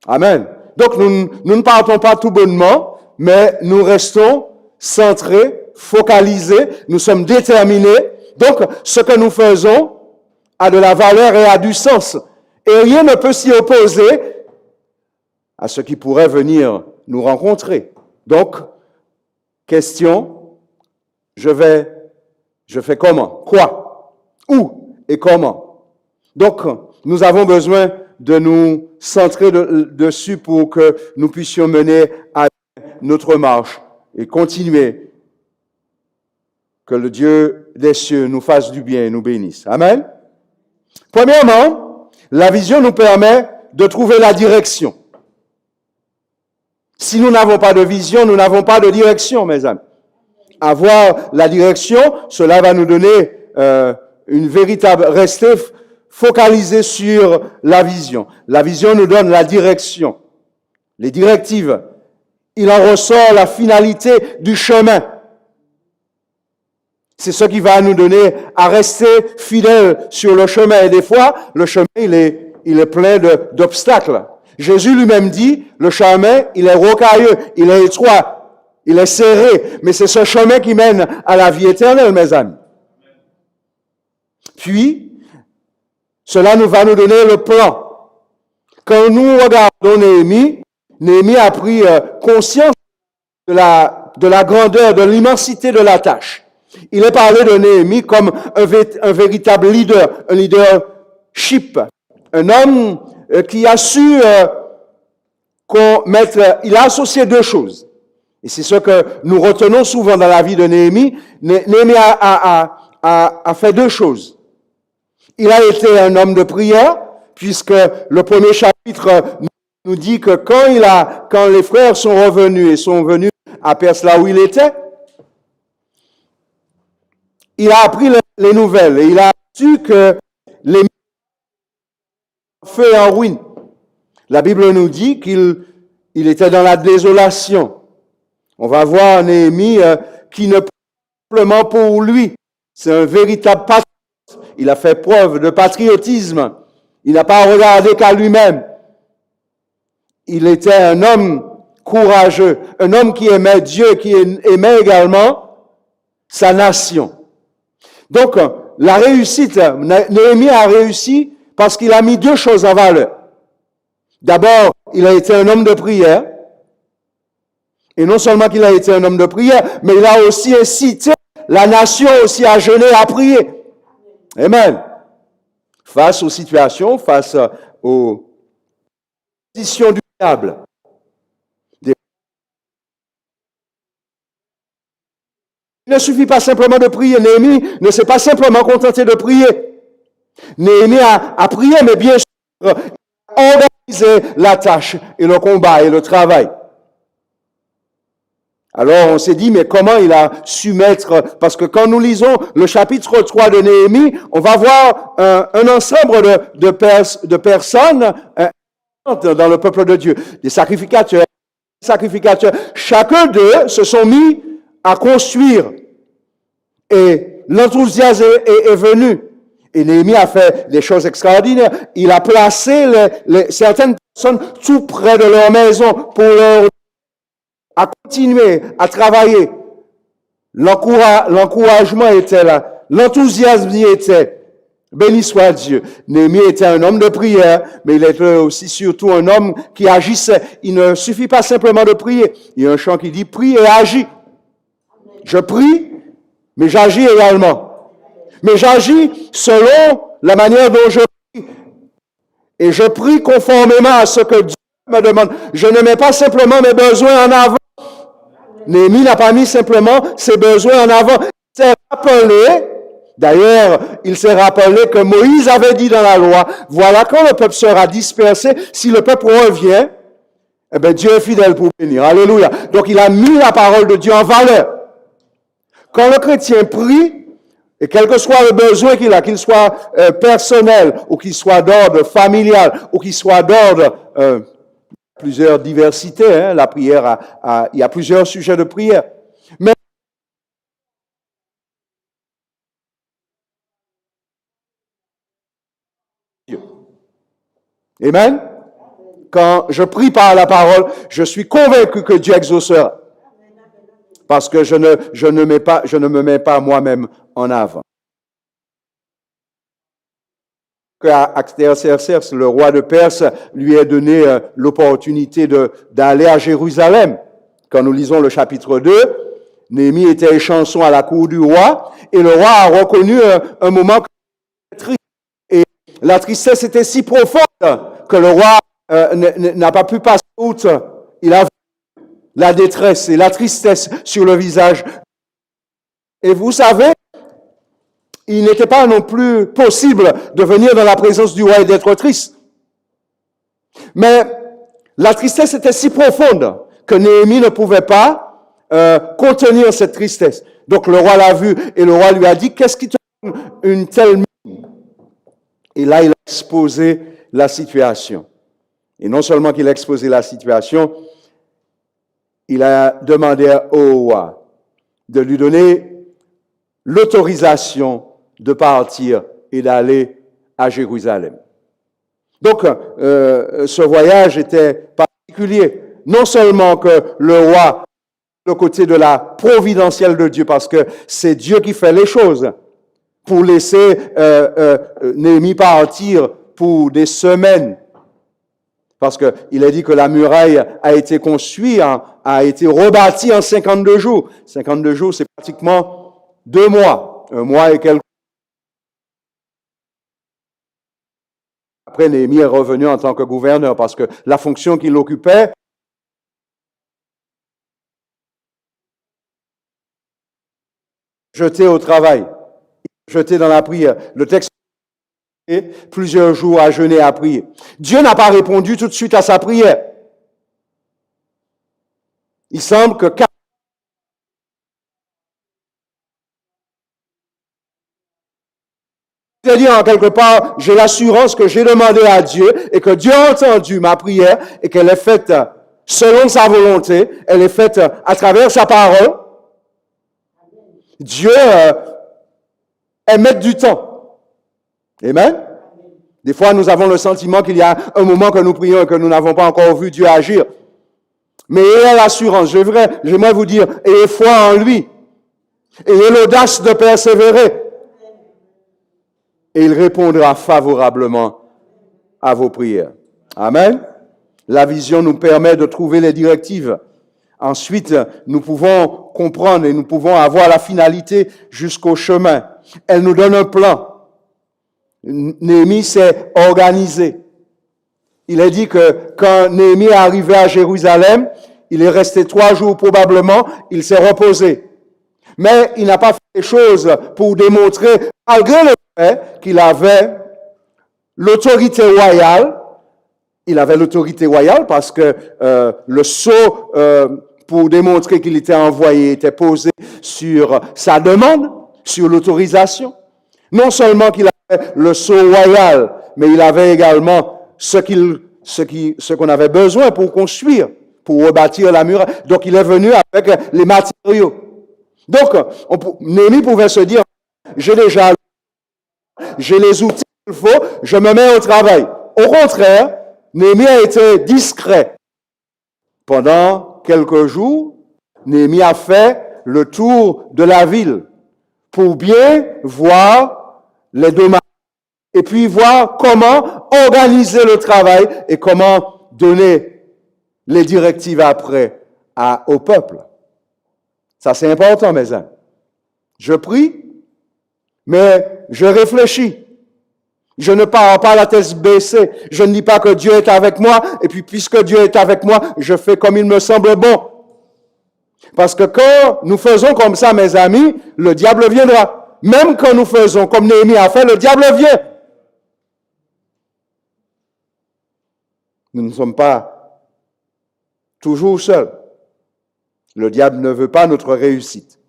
Amen. Donc, nous ne partons pas tout bonnement, mais nous restons centrés, focalisés, nous sommes déterminés. Donc, ce que nous faisons a de la valeur et a du sens. Et rien ne peut s'y opposer à ce qui pourrait venir nous rencontrer. Donc, question, je fais comment? Quoi? Où et comment? Donc, nous avons besoin de nous centrer dessus pour que nous puissions mener à notre marche et continuer. Que le Dieu des cieux nous fasse du bien et nous bénisse. Amen. Premièrement, la vision nous permet de trouver la direction. Si nous n'avons pas de vision, nous n'avons pas de direction, mes amis. Avoir la direction, cela va nous donner une véritable... Rester focalisé sur la vision. La vision nous donne la direction, les directives. Il en ressort la finalité du chemin. C'est ce qui va nous donner à rester fidèles sur le chemin. Et des fois, le chemin, il est plein d'obstacles. Jésus lui-même dit, le chemin, il est rocailleux, il est étroit, il est serré. Mais c'est ce chemin qui mène à la vie éternelle, mes amis. Puis, cela va nous donner le plan. Quand nous regardons Néhémie, Néhémie a pris conscience de la grandeur, de l'immensité de la tâche. Il est parlé de Néhémie comme un véritable leader, un leadership, un homme qui a su il a associé deux choses. Et c'est ce que nous retenons souvent dans la vie de Néhémie. Néhémie a fait deux choses. Il a été un homme de prière, puisque le premier chapitre nous dit que quand les frères sont revenus et sont venus à Perse là où il était, il a appris les nouvelles et il a su que les feu et en ruine. La Bible nous dit qu'il était dans la désolation. On va voir Néhémie qui ne simplement pour lui. C'est un véritable patriote. Il a fait preuve de patriotisme. Il n'a pas regardé qu'à lui-même. Il était un homme courageux, un homme qui aimait Dieu, qui aimait également sa nation. Donc, la réussite, Néhémie a réussi parce qu'il a mis deux choses en valeur. D'abord, il a été un homme de prière. Et non seulement qu'il a été un homme de prière, mais il a aussi incité la nation aussi à jeûner, à prier. Amen. Face aux situations, face aux positions du diable. Il ne suffit pas simplement de prier. Néhémie ne s'est pas simplement contenté de prier. Néhémie a prié, mais bien sûr, organisé la tâche et le combat et le travail. Alors, on s'est dit, mais comment il a su mettre... Parce que quand nous lisons le chapitre 3 de Néhémie, on va voir un ensemble de personnes dans le peuple de Dieu. Des sacrificateurs. Chacun d'eux se sont mis à construire. Et l'enthousiasme est venu. Et Néhémie a fait des choses extraordinaires. Il a placé certaines personnes tout près de leur maison pour leur à continuer à travailler. L'encouragement était là. L'enthousiasme y était. Béni soit Dieu. Néhémie était un homme de prière, mais il était aussi surtout un homme qui agissait. Il ne suffit pas simplement de prier. Il y a un chant qui dit « Prie et agis ». Je prie, mais j'agis également. Mais j'agis selon la manière dont je prie. Et je prie conformément à ce que Dieu me demande. Je ne mets pas simplement mes besoins en avant. Néhémie n'a pas mis simplement ses besoins en avant. Il s'est rappelé, d'ailleurs, il s'est rappelé que Moïse avait dit dans la loi, voilà, quand le peuple sera dispersé, si le peuple revient, eh bien, Dieu est fidèle pour bénir. Alléluia. Donc, il a mis la parole de Dieu en valeur. Quand le chrétien prie, et quel que soit le besoin qu'il a, qu'il soit personnel, ou qu'il soit d'ordre familial, ou qu'il soit d'ordre... plusieurs diversités, hein, la prière il y a plusieurs sujets de prière. Mais Amen. Quand je prie par la parole, je suis convaincu que Dieu exaucera. Parce que je ne me mets pas moi-même en avant. Artaxerxès, le roi de Perse, lui a donné l'opportunité d'aller à Jérusalem. Quand nous lisons le chapitre 2, Néhémie était échanson à la cour du roi, et le roi a reconnu un moment triste. Et la tristesse était si profonde que le roi n'a pas pu passer outre. Il a vu la détresse et la tristesse sur le visage. Et vous savez, il n'était pas non plus possible de venir dans la présence du roi et d'être triste. Mais la tristesse était si profonde que Néhémie ne pouvait pas contenir cette tristesse. Donc le roi l'a vu et le roi lui a dit, qu'est-ce qui te donne une telle mine? Et là, il a exposé la situation. Et non seulement qu'il a exposé la situation, il a demandé au roi de lui donner l'autorisation de partir et d'aller à Jérusalem. Donc, ce voyage était particulier. Non seulement que le roi, le côté de la providentielle de Dieu, parce que c'est Dieu qui fait les choses, pour laisser Néhémie partir pour des semaines. Parce qu'il a dit que la muraille a été construite, a été rebâtie en 52 jours. 52 jours, c'est pratiquement 2 mois. 1 mois et quelques. Après, Néhémie est revenu en tant que gouverneur parce que la fonction qu'il occupait, jeté au travail, jeté dans la prière. Le texte plusieurs jours à jeûner, à prier. Dieu n'a pas répondu tout de suite à sa prière. Il semble que c'est-à-dire, en quelque part, j'ai l'assurance que j'ai demandé à Dieu et que Dieu a entendu ma prière et qu'elle est faite selon sa volonté, elle est faite à travers sa parole. Dieu est maître du temps. Amen. Des fois, nous avons le sentiment qu'il y a un moment que nous prions et que nous n'avons pas encore vu Dieu agir. Mais ayez l'assurance, j'aimerais vous dire, ayez foi en lui. Ayez l'audace de persévérer. Et il répondra favorablement à vos prières. Amen. La vision nous permet de trouver les directives. Ensuite, nous pouvons comprendre et nous pouvons avoir la finalité jusqu'au chemin. Elle nous donne un plan. Néhémie s'est organisé. Il est dit que quand Néhémie est arrivé à Jérusalem, il est resté 3 jours probablement, il s'est reposé. Mais il n'a pas fait les choses pour démontrer, malgré le fait qu'il avait l'autorité royale. Il avait l'autorité royale parce que le sceau, pour démontrer qu'il était envoyé, était posé sur sa demande, sur l'autorisation. Non seulement qu'il avait le sceau royal, mais il avait également ce qu'on avait besoin pour construire, pour rebâtir la muraille. Donc, il est venu avec les matériaux. Donc, Néhémie pouvait se dire, j'ai les outils qu'il faut, je me mets au travail. Au contraire, Néhémie a été discret. Pendant quelques jours, Néhémie a fait le tour de la ville pour bien voir les dommages et puis voir comment organiser le travail et comment donner les directives après au peuple. Ça, c'est important, mes amis. Je prie, mais je réfléchis. Je ne pars pas la tête baissée. Je ne dis pas que Dieu est avec moi, et puis puisque Dieu est avec moi, je fais comme il me semble bon. Parce que quand nous faisons comme ça, mes amis, le diable viendra. Même quand nous faisons comme Néhémie a fait, le diable vient. Nous ne sommes pas toujours seuls. Le diable ne veut pas notre réussite.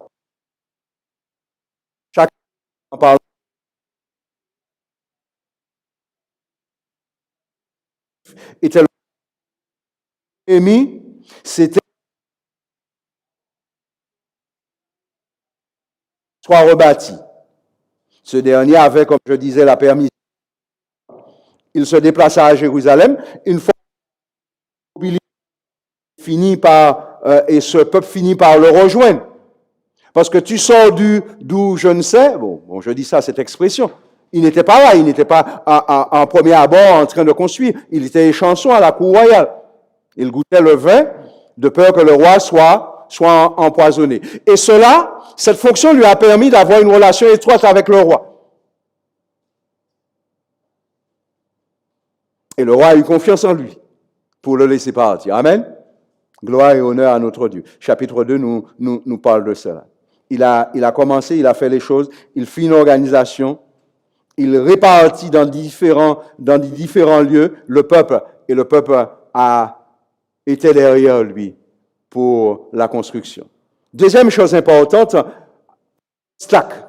Chacun en parle. Était Néhémie, c'était soit rebâti. Ce dernier avait, comme je disais, la permission. Il se déplaça à Jérusalem. Une fois finit par, et ce peuple finit par le rejoindre. Parce que tu sors d'où je ne sais, bon, je dis ça, cette expression. Il n'était pas là, il n'était pas en premier abord en train de construire. Il était échanson à la cour royale. Il goûtait le vin de peur que le roi soit empoisonné. Et cette fonction lui a permis d'avoir une relation étroite avec le roi. Et le roi a eu confiance en lui pour le laisser partir. Amen. Gloire et honneur à notre Dieu. Chapitre 2 nous parle de cela. Il a commencé, il a fait les choses, il fit une organisation, il répartit dans différents lieux le peuple, et le peuple était derrière lui pour la construction. Deuxième chose importante, obstacle.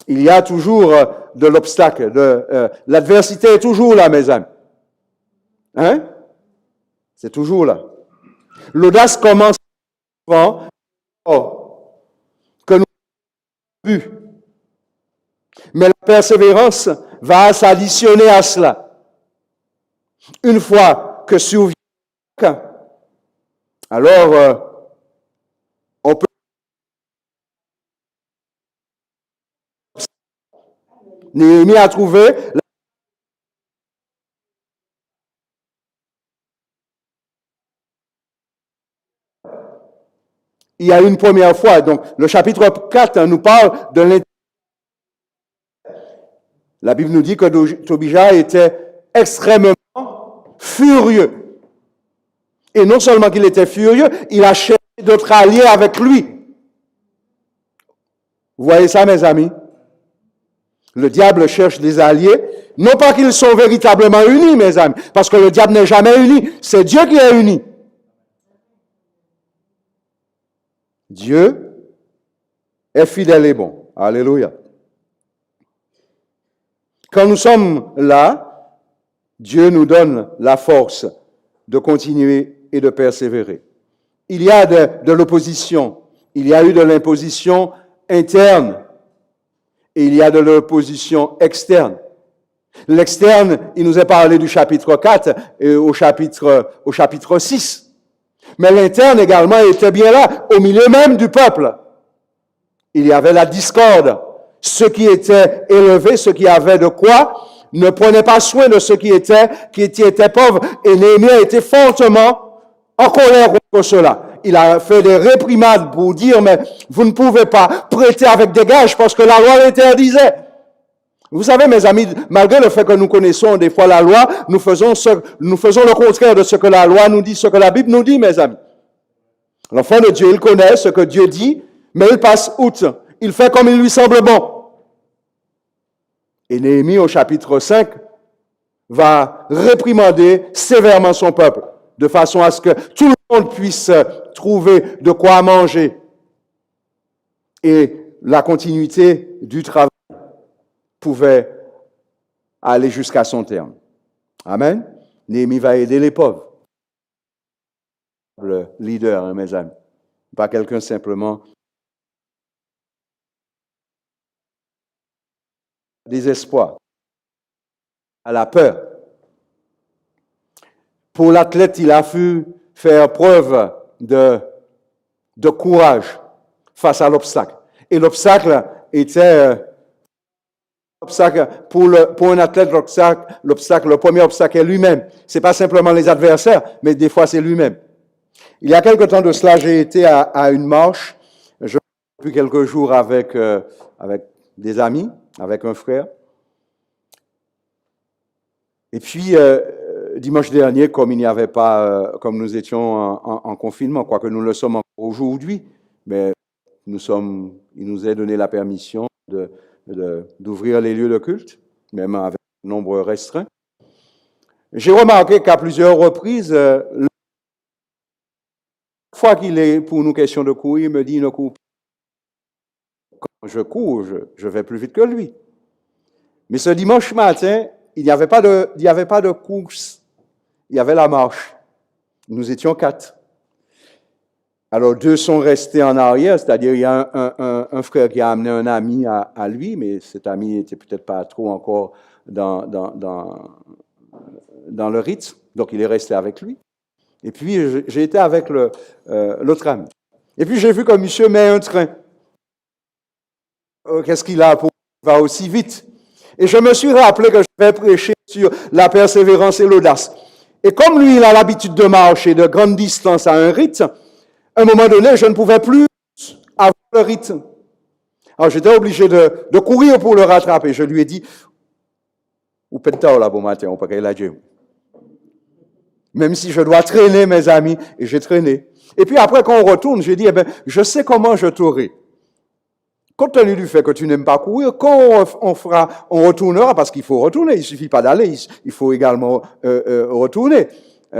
Il y a toujours de l'obstacle. L'adversité est toujours là, mes amis. Hein? C'est toujours là. L'audace commence souvent que nous avons vu. Mais la persévérance va s'additionner à cela. Une fois que survient, alors on peut. Néhémie a trouvé il y a une première fois. Donc, le chapitre 4 nous parle de l'intérêt. La Bible nous dit que Tobija était extrêmement furieux. Et non seulement qu'il était furieux, il a cherché d'autres alliés avec lui. Vous voyez ça, mes amis? Le diable cherche des alliés, non pas qu'ils sont véritablement unis, mes amis, parce que le diable n'est jamais uni, c'est Dieu qui est uni. Dieu est fidèle et bon. Alléluia. Quand nous sommes là, Dieu nous donne la force de continuer et de persévérer. Il y a de l'opposition, il y a eu de l'imposition interne et il y a de l'opposition externe. L'externe, il nous est parlé du chapitre 4 et au chapitre 6. Mais l'interne également était bien là, au milieu même du peuple. Il y avait la discorde. Ceux qui étaient élevés, ceux qui avaient de quoi, ne prenaient pas soin de ceux qui étaient pauvres. Et Néhémie a été fortement en colère contre cela. Il a fait des réprimades pour dire, mais vous ne pouvez pas prêter avec des gages parce que la loi l'interdisait. Vous savez, mes amis, malgré le fait que nous connaissons des fois la loi, nous faisons le contraire de ce que la loi nous dit, ce que la Bible nous dit, mes amis. L'enfant de Dieu, il connaît ce que Dieu dit, mais il passe outre. Il fait comme il lui semble bon. Et Néhémie, au chapitre 5, va réprimander sévèrement son peuple, de façon à ce que tout le monde puisse trouver de quoi manger. Et la continuité du travail pouvait aller jusqu'à son terme. Amen. Néhémie va aider les pauvres. Le leader, mes amis. Pas quelqu'un simplement désespoir, à la peur. Pour l'athlète, il a pu faire preuve de courage face à l'obstacle. Et l'obstacle était pour un athlète, le premier obstacle est lui-même. C'est pas simplement les adversaires, mais des fois c'est lui-même. Il y a quelque temps de cela, j'ai été à une marche. Depuis quelques jours avec des amis, avec un frère. Et puis, dimanche dernier, comme il n'y avait pas, comme nous étions en confinement, quoique nous le sommes encore aujourd'hui, mais il nous est donné la permission d'ouvrir les lieux de culte, même avec un nombre restreint. J'ai remarqué qu'à plusieurs reprises, la fois qu'il est pour nous question de courir, il me dit, ne cours pas. Quand je cours, je vais plus vite que lui. Mais ce dimanche matin, il n'y avait pas de course, il y avait la marche. Nous étions 4. Alors 2 sont restés en arrière, c'est-à-dire il y a un frère qui a amené un ami à lui, mais cet ami n'était peut-être pas trop encore dans le rythme, donc il est resté avec lui. Et puis j'ai été avec l'autre ami. Et puis j'ai vu que monsieur met un train. Qu'est-ce qu'il a pour il va aussi vite? Et je me suis rappelé que je vais prêcher sur la persévérance et l'audace. Et comme lui, il a l'habitude de marcher de grandes distances à un rythme, à un moment donné, je ne pouvais plus avoir le rythme. Alors j'étais obligé de courir pour le rattraper. Je lui ai dit, ou peut-être là, bon matin, on peut qu'il a Dieu. Même si je dois traîner, mes amis, et j'ai traîné. Et puis après, quand on retourne, j'ai dit, eh bien, je sais comment je t'aurai. Compte tenu du fait que tu n'aimes pas courir, quand on retournera, parce qu'il faut retourner, il ne suffit pas d'aller, il faut également retourner.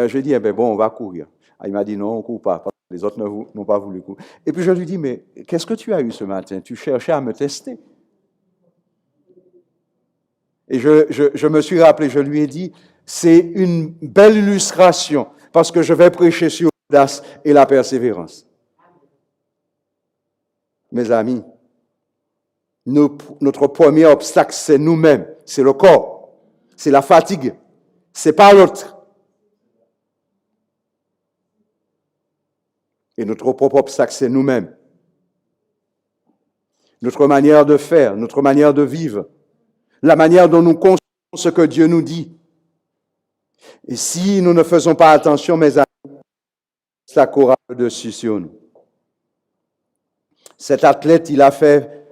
J'ai dit, eh bien, bon, on va courir. Ah, il m'a dit, non, on ne court pas, parce que les autres n'ont pas voulu courir. Et puis je lui dis, mais qu'est-ce que tu as eu ce matin? Tu cherchais à me tester. Et je me suis rappelé, je lui ai dit, c'est une belle illustration, parce que je vais prêcher sur l'audace et la persévérance. Mes amis, notre premier obstacle, c'est nous-mêmes, c'est le corps, c'est la fatigue, c'est pas l'autre. Et notre propre obstacle, c'est nous-mêmes. Notre manière de faire, notre manière de vivre, la manière dont nous concevons ce que Dieu nous dit. Et si nous ne faisons pas attention, mes amis, ça courra dessus sur nous. Cet athlète, il a fait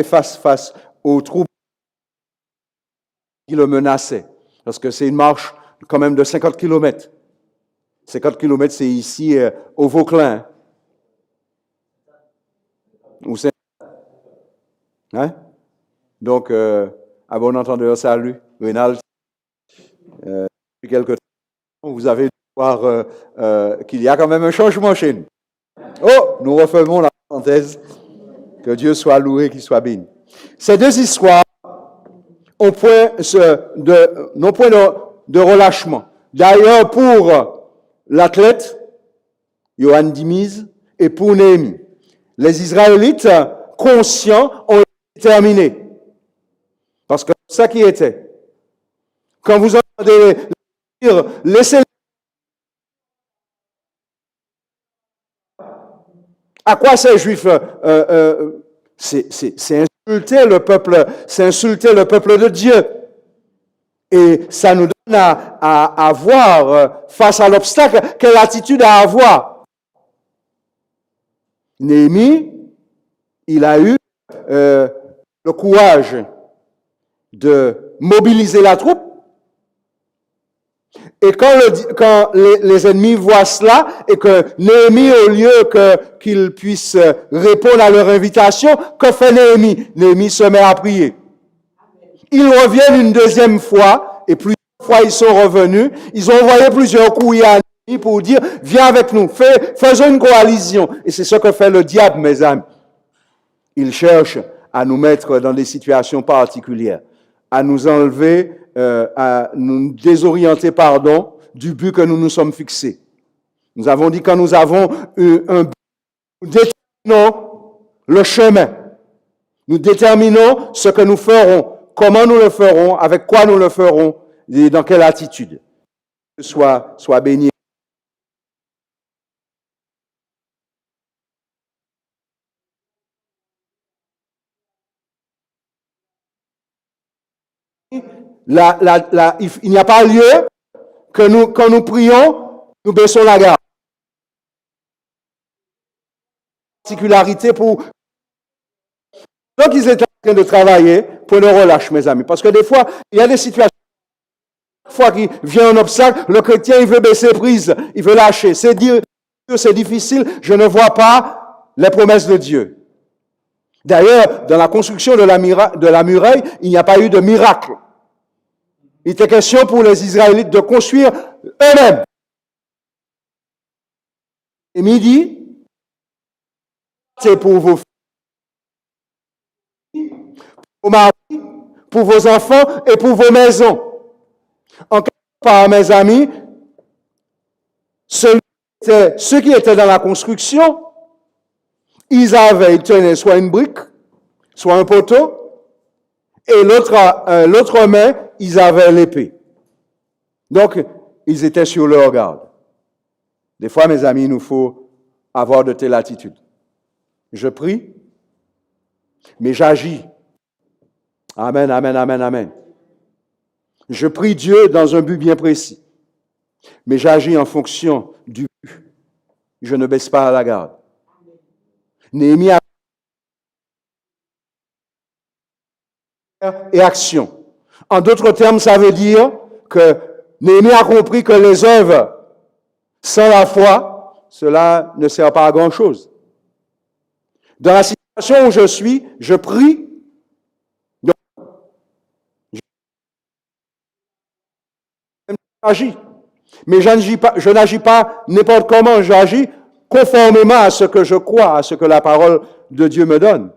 face aux troubles qui le menaçaient. Parce que c'est une marche quand même de 50 km. 50 km, c'est ici au Vauclin. Où c'est? Hein? Donc, à bon entendeur, salut, Rénal. Depuis quelque temps, vous avez dû voir qu'il y a quand même un changement chez nous. Oh, nous refermons la parenthèse. Que Dieu soit loué, qu'il soit béni. Ces deux histoires ont nos points de relâchement. D'ailleurs, pour l'athlète, Johan Dimiz, et pour Néhémie, les Israélites conscients ont été terminés. Parce que c'est ça qui était. Quand vous entendez dire, laissez à quoi ces Juifs c'est insulter le peuple de Dieu. Et ça nous donne à voir face à l'obstacle quelle attitude à avoir. Néhémie, il a eu le courage de mobiliser la troupe. Et quand les ennemis voient cela, et que Néhémie, au lieu qu'ils puissent répondre à leur invitation, que fait Néhémie? Néhémie se met à prier. Ils reviennent une deuxième fois, et plusieurs fois ils sont revenus. Ils ont envoyé plusieurs courriers à Néhémie pour dire, viens avec nous, faisons une coalition. Et c'est ce que fait le diable, mes amis. Il cherche à nous mettre dans des situations particulières, à nous enlever, à nous désorienter, du but que nous nous sommes fixés. Nous avons dit quand nous avons un but, nous déterminons le chemin. Nous déterminons ce que nous ferons, comment nous le ferons, avec quoi nous le ferons, et dans quelle attitude. Sois béni. Il n'y a pas lieu que quand nous prions, nous baissons la garde. Particularité pour donc ils étaient en train de travailler pour le relâche, mes amis. Parce que des fois, il y a des situations, une fois qu'il vient un obstacle, le chrétien, il veut baisser prise, il veut lâcher. C'est dire que c'est difficile, je ne vois pas les promesses de Dieu. D'ailleurs, dans la construction de la muraille, il n'y a pas eu de miracle. Il était question pour les Israélites de construire eux-mêmes. Et midi, c'est pour vos filles, pour vos maris, pour vos enfants et pour vos maisons. En quelque part, mes amis, ceux qui étaient dans la construction, ils tenaient soit une brique, soit un poteau, et l'autre main, ils avaient l'épée. Donc, ils étaient sur leur garde. Des fois, mes amis, il nous faut avoir de telles attitudes. Je prie, mais j'agis. Amen, amen, amen, amen. Je prie Dieu dans un but bien précis, mais j'agis en fonction du but. Je ne baisse pas la garde. Néhémie a et action. En d'autres termes, ça veut dire que Néhémie a compris que les œuvres sans la foi, cela ne sert pas à grand-chose. Dans la situation où je suis, je prie. Donc, j'agis. Mais je n'agis pas n'importe comment, j'agis conformément à ce que je crois, à ce que la parole de Dieu me donne.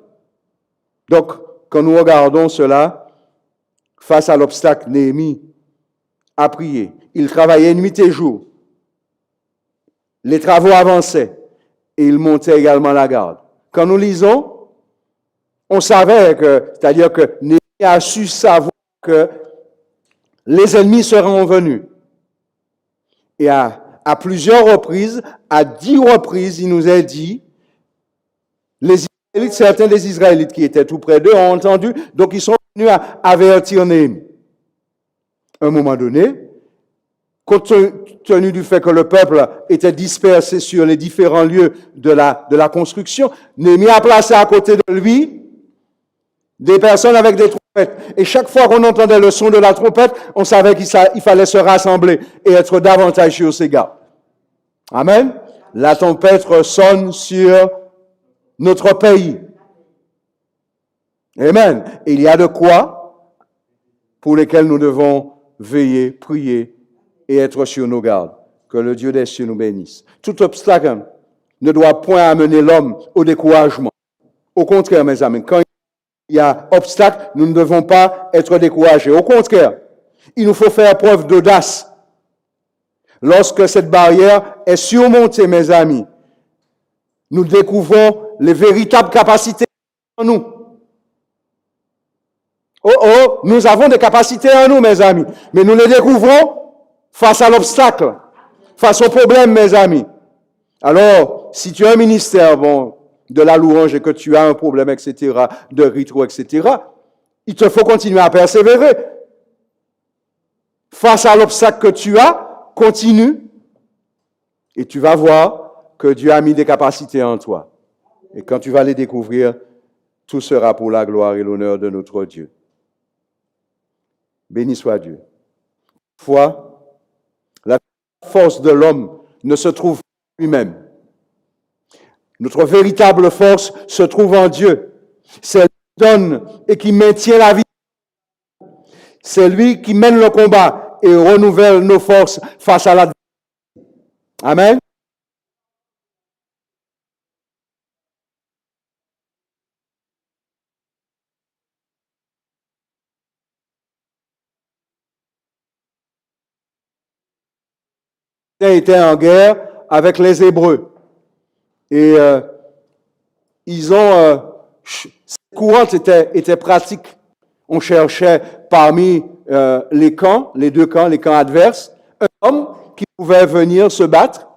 Donc, quand nous regardons cela, face à l'obstacle, Néhémie a prié. Il travaillait nuit et jour. Les travaux avançaient et il montait également la garde. Quand nous lisons, on savait que, c'est-à-dire que Néhémie a su savoir que les ennemis seront venus. Et à plusieurs reprises, à 10 reprises, il nous est dit, les Israélites, certains des Israélites qui étaient tout près d'eux ont entendu, donc ils sont venus à avertir Néhémie. À un moment donné, compte tenu du fait que le peuple était dispersé sur les différents lieux de la construction, Néhémie a placé à côté de lui des personnes avec des trompettes. Et chaque fois qu'on entendait le son de la trompette, on savait qu'il fallait se rassembler et être davantage sur ses gardes. Amen. La trompette sonne sur notre pays. Amen. Il y a de quoi pour lesquels nous devons veiller, prier et être sur nos gardes. Que le Dieu des cieux nous bénisse. Tout obstacle ne doit point amener l'homme au découragement. Au contraire, mes amis, quand il y a obstacle, nous ne devons pas être découragés. Au contraire, il nous faut faire preuve d'audace. Lorsque cette barrière est surmontée, mes amis, nous découvrons les véritables capacités en nous. Nous avons des capacités en nous, mes amis, mais nous les découvrons face à l'obstacle, face au problème, mes amis. Alors, si tu as un ministère, de la louange et que tu as un problème, etc., de rituel, etc., il te faut continuer à persévérer. Face à l'obstacle que tu as, continue et tu vas voir que Dieu a mis des capacités en toi. Et quand tu vas les découvrir, tout sera pour la gloire et l'honneur de notre Dieu. Béni soit Dieu. Foi, la force de l'homme ne se trouve pas en lui-même. Notre véritable force se trouve en Dieu. C'est lui qui donne et qui maintient la vie. C'est lui qui mène le combat et renouvelle nos forces face à l'adversité. Amen. Était en guerre avec les Hébreux. Et ils ont... cette courante était pratique. On cherchait parmi les camps, les deux camps, les camps adverses, un homme qui pouvait venir se battre.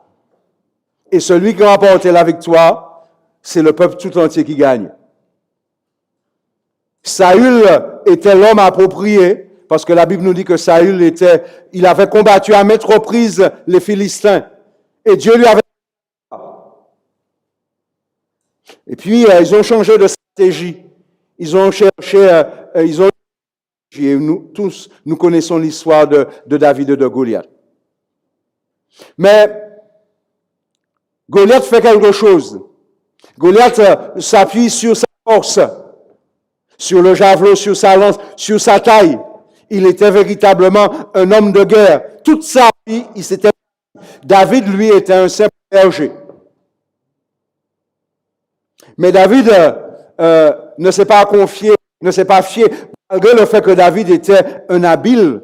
Et celui qui remportait la victoire, c'est le peuple tout entier qui gagne. Saül était l'homme approprié, parce que la Bible nous dit que Saül il avait combattu à maintes reprises les Philistins. Et Dieu lui avait... Et puis, ils ont changé de stratégie. Ils ont cherché... Et nous tous, nous connaissons l'histoire de David et de Goliath. Mais Goliath fait quelque chose. Goliath s'appuie sur sa force, sur le javelot, sur sa lance, sur sa taille. Il était véritablement un homme de guerre. Toute sa vie, il s'était... David, lui, était un simple berger. Mais David ne s'est pas confié, ne s'est pas fié, malgré le fait que David était un habile.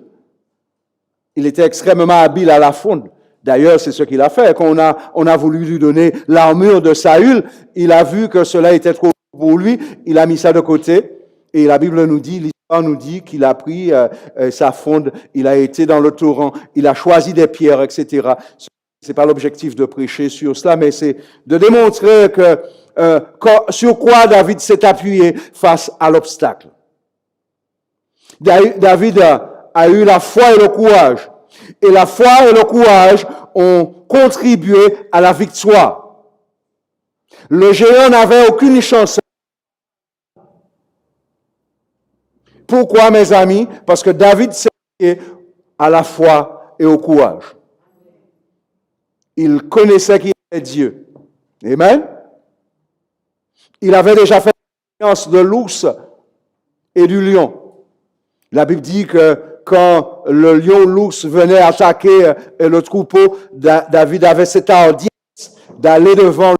Il était extrêmement habile à la fronde. D'ailleurs, c'est ce qu'il a fait. Quand on a voulu lui donner l'armure de Saül, il a vu que cela était trop pour lui. Il a mis ça de côté. Et la Bible nous dit, l'histoire nous dit qu'il a pris sa fronde, il a été dans le torrent, il a choisi des pierres, etc. C'est pas l'objectif de prêcher sur cela, mais c'est de démontrer sur quoi David s'est appuyé face à l'obstacle. David a eu la foi et le courage. Et la foi et le courage ont contribué à la victoire. Le géant n'avait aucune chance. Pourquoi, mes amis? Parce que David s'est appuyé à la foi et au courage. Il connaissait qu'il était Dieu. Amen. Il avait déjà fait l'expérience de l'ours et du lion. La Bible dit que quand le lion ou l'ours venait attaquer le troupeau, David avait cette hardiesse d'aller devant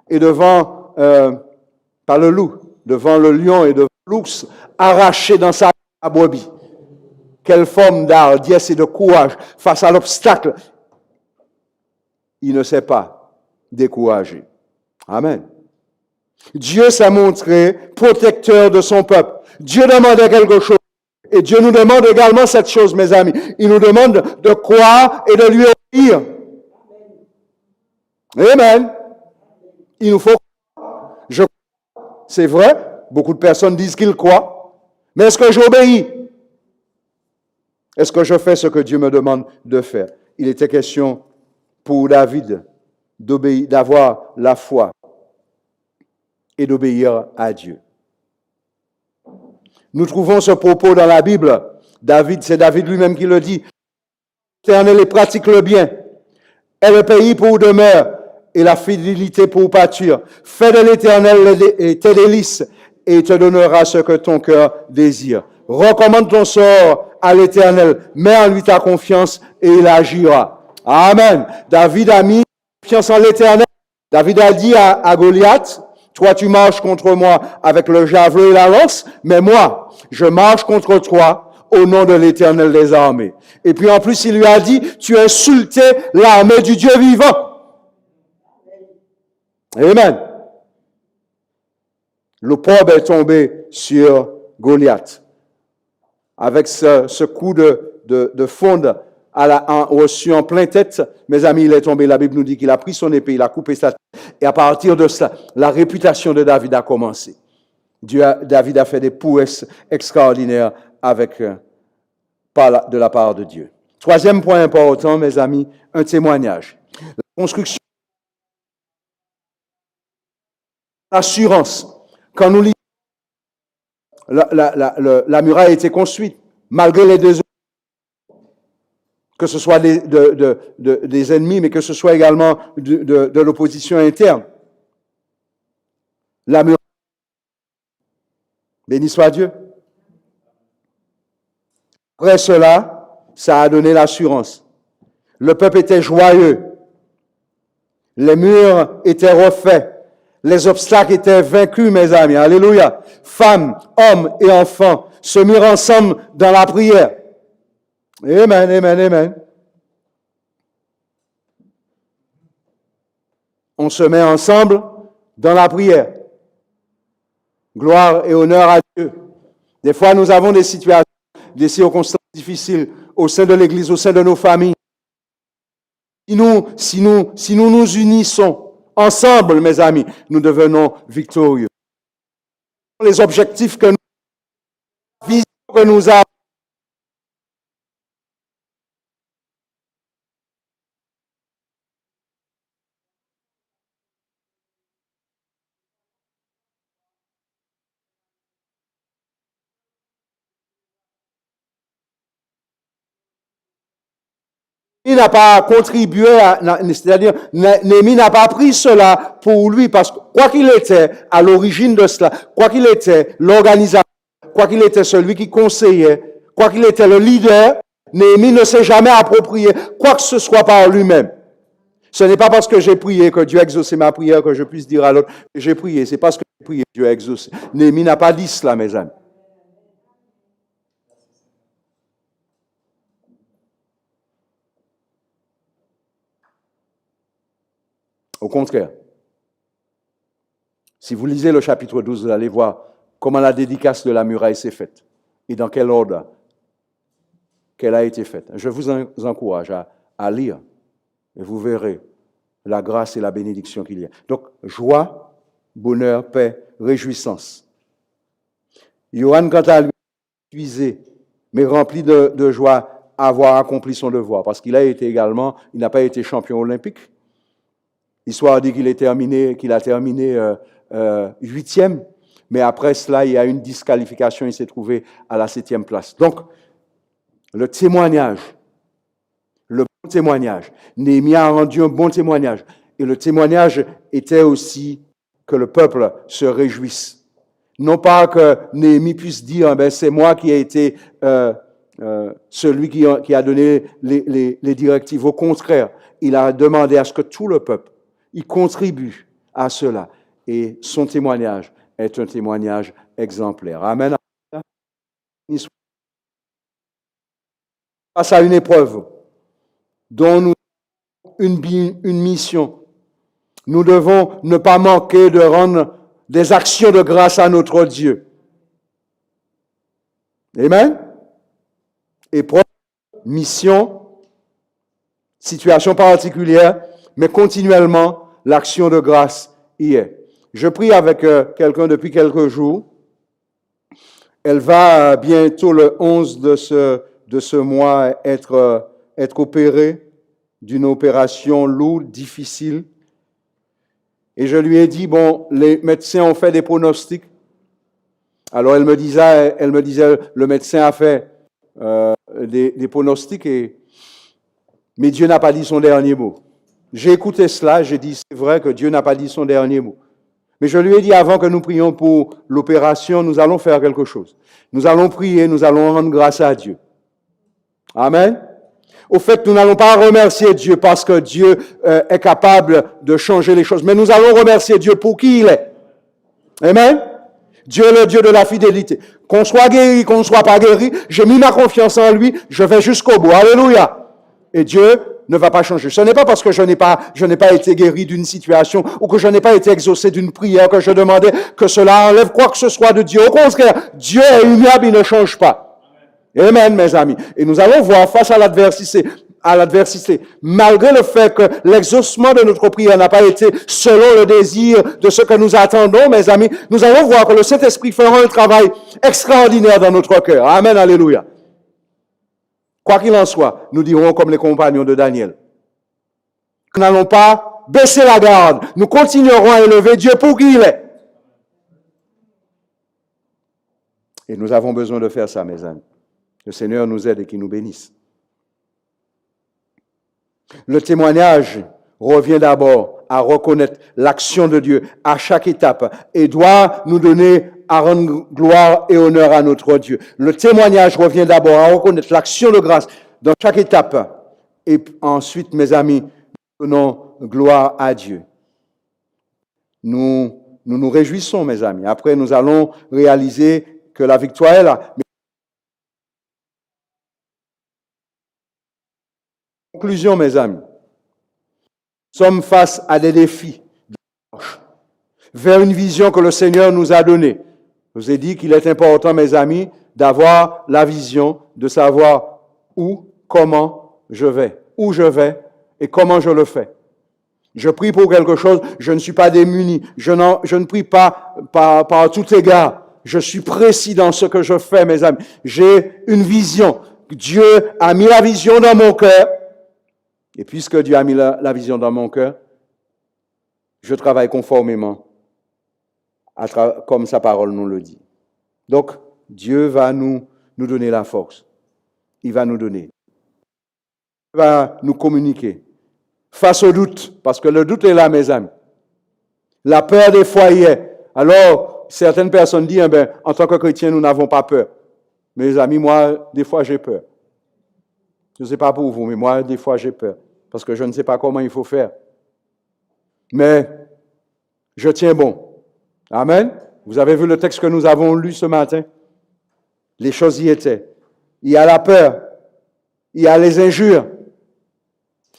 et devant, pas le loup, devant le lion et devant l'ours, arraché dans sa brebis. Quelle forme d'hardiesse et de courage face à l'obstacle. Il ne s'est pas découragé. Amen. Dieu s'est montré protecteur de son peuple. Dieu demandait quelque chose. Et Dieu nous demande également cette chose, mes amis. Il nous demande de croire et de lui obéir. Amen. Il nous faut croire. C'est vrai, beaucoup de personnes disent qu'ils croient. Mais est-ce que j'obéis? Est-ce que je fais ce que Dieu me demande de faire? Il était question pour David d'obéir, d'avoir la foi et d'obéir à Dieu. Nous trouvons ce propos dans la Bible. C'est David lui-même qui le dit. L'Éternel et pratique le bien. Est le pays pour demeure et la fidélité pour pâture. Fais de l'Éternel tes délices et il te donnera ce que ton cœur désire. Recommande ton sort à l'Éternel. Mets en lui ta confiance et il agira. Amen. David a mis confiance en l'Éternel. David a dit à Goliath, toi, tu marches contre moi avec le javelot et la lance, mais moi, je marche contre toi au nom de l'Éternel des armées. Et puis en plus, il lui a dit, tu as insulté l'armée du Dieu vivant. Amen. L'opprobre est tombé sur Goliath. Avec ce coup de fonde reçu en plein tête, mes amis, il est tombé. La Bible nous dit qu'il a pris son épée, il a coupé sa tête. Et à partir de ça, la réputation de David a commencé. David a fait des prouesses extraordinaires de la part de Dieu. Troisième point important, mes amis, un témoignage. La construction, l'assurance. Quand nous lisons, la muraille a été construite, malgré les deux que ce soit des ennemis, mais que ce soit également de l'opposition interne. La muraille. Béni soit Dieu. Après cela, ça a donné l'assurance. Le peuple était joyeux. Les murs étaient refaits. Les obstacles étaient vaincus, mes amis. Alléluia. Femmes, hommes et enfants se mirent ensemble dans la prière. Amen, amen, amen. On se met ensemble dans la prière. Gloire et honneur à Dieu. Des fois, nous avons des situations, des circonstances difficiles au sein de l'Église, au sein de nos familles. Si nous nous unissons ensemble, mes amis, nous devenons victorieux. Les objectifs que nous avons, il n'a pas contribué c'est-à-dire, Néhémie n'a pas pris cela pour lui, parce que quoi qu'il était à l'origine de cela, quoi qu'il était l'organisateur, quoi qu'il était celui qui conseillait, quoi qu'il était le leader, Néhémie ne s'est jamais approprié quoi que ce soit par lui-même. Ce n'est pas parce que j'ai prié que Dieu a exaucé ma prière que je puisse dire à l'autre, j'ai prié. C'est parce que j'ai prié que Dieu a exaucé. Néhémie n'a pas dit cela, mes amis. Au contraire, si vous lisez le chapitre 12, vous allez voir comment la dédicace de la muraille s'est faite et dans quel ordre qu'elle a été faite. Je vous encourage à lire et vous verrez la grâce et la bénédiction qu'il y a. Donc, joie, bonheur, paix, réjouissance. Johan, quant à lui, épuisé, mais rempli de joie à avoir accompli son devoir, parce qu'il n'a pas été champion olympique. L'histoire dit qu'il a terminé 8e, mais après cela, il y a une disqualification, il s'est trouvé à la 7e place. Donc, le témoignage, le bon témoignage. Néhémie a rendu un bon témoignage. Et le témoignage était aussi que le peuple se réjouisse. Non pas que Néhémie puisse dire, ben, c'est moi qui ai été celui qui a donné les directives. Au contraire, il a demandé à ce que tout le peuple y contribue à cela. Et son témoignage est un témoignage exemplaire. Amen. Face à une épreuve dont nous avons une mission, nous devons ne pas manquer de rendre des actions de grâce à notre Dieu. Amen. Épreuve, mission, situation particulière, mais continuellement, l'action de grâce y est. Je prie avec quelqu'un depuis quelques jours. Elle va bientôt le 11 de ce mois être opérée d'une opération lourde, difficile. Et je lui ai dit, bon, les médecins ont fait des pronostics. Alors elle me disait, le médecin a fait des pronostics, mais Dieu n'a pas dit son dernier mot. J'ai écouté cela, j'ai dit, c'est vrai que Dieu n'a pas dit son dernier mot. Mais je lui ai dit, avant que nous prions pour l'opération, nous allons faire quelque chose. Nous allons prier, nous allons rendre grâce à Dieu. Amen. Au fait, nous n'allons pas remercier Dieu parce que Dieu est capable de changer les choses, mais nous allons remercier Dieu pour qui il est. Amen. Dieu est le Dieu de la fidélité. Qu'on soit guéri, qu'on ne soit pas guéri, j'ai mis ma confiance en lui, je vais jusqu'au bout. Alléluia. Et Dieu ne va pas changer. Ce n'est pas parce que je n'ai pas été guéri d'une situation ou que je n'ai pas été exaucé d'une prière que je demandais que cela enlève quoi que ce soit de Dieu. Au contraire, Dieu est immuable, il ne change pas. Amen, mes amis. Et nous allons voir face à l'adversité, malgré le fait que l'exaucement de notre prière n'a pas été selon le désir de ce que nous attendons, mes amis, nous allons voir que le Saint-Esprit fera un travail extraordinaire dans notre cœur. Amen, alléluia. Quoi qu'il en soit, nous dirons comme les compagnons de Daniel. Nous n'allons pas baisser la garde. Nous continuerons à élever Dieu pour qui il est. Et nous avons besoin de faire ça, mes amis. Le Seigneur nous aide et qu'il nous bénisse. Le témoignage revient d'abord à reconnaître l'action de Dieu à chaque étape et doit nous donner à rendre gloire et honneur à notre Dieu. Le témoignage revient d'abord à reconnaître l'action de grâce dans chaque étape. Et ensuite, mes amis, nous donnons gloire à Dieu. Nous nous réjouissons, mes amis. Après, nous allons réaliser que la victoire est là. Mais conclusion, mes amis. Nous sommes face à des défis vers une vision que le Seigneur nous a donnée. Je vous ai dit qu'il est important, mes amis, d'avoir la vision, de savoir où, comment je vais, où je vais et comment je le fais. Je prie pour quelque chose, je ne suis pas démuni, je ne prie pas par tout égard. Je suis précis dans ce que je fais, mes amis. J'ai une vision. Dieu a mis la vision dans mon cœur. Et puisque Dieu a mis la vision dans mon cœur, je travaille conformément comme sa parole nous le dit. Donc, Dieu va nous donner la force. Il va nous donner. Il va nous communiquer. Face au doute, parce que le doute est là, mes amis. La peur des fois y est. Alors, certaines personnes disent, en tant que chrétien, nous n'avons pas peur. Mes amis, moi, des fois, j'ai peur. Je ne sais pas pour vous, mais moi, des fois, j'ai peur. Parce que je ne sais pas comment il faut faire. Mais je tiens bon. Amen. Vous avez vu le texte que nous avons lu ce matin? Les choses y étaient. Il y a la peur. Il y a les injures.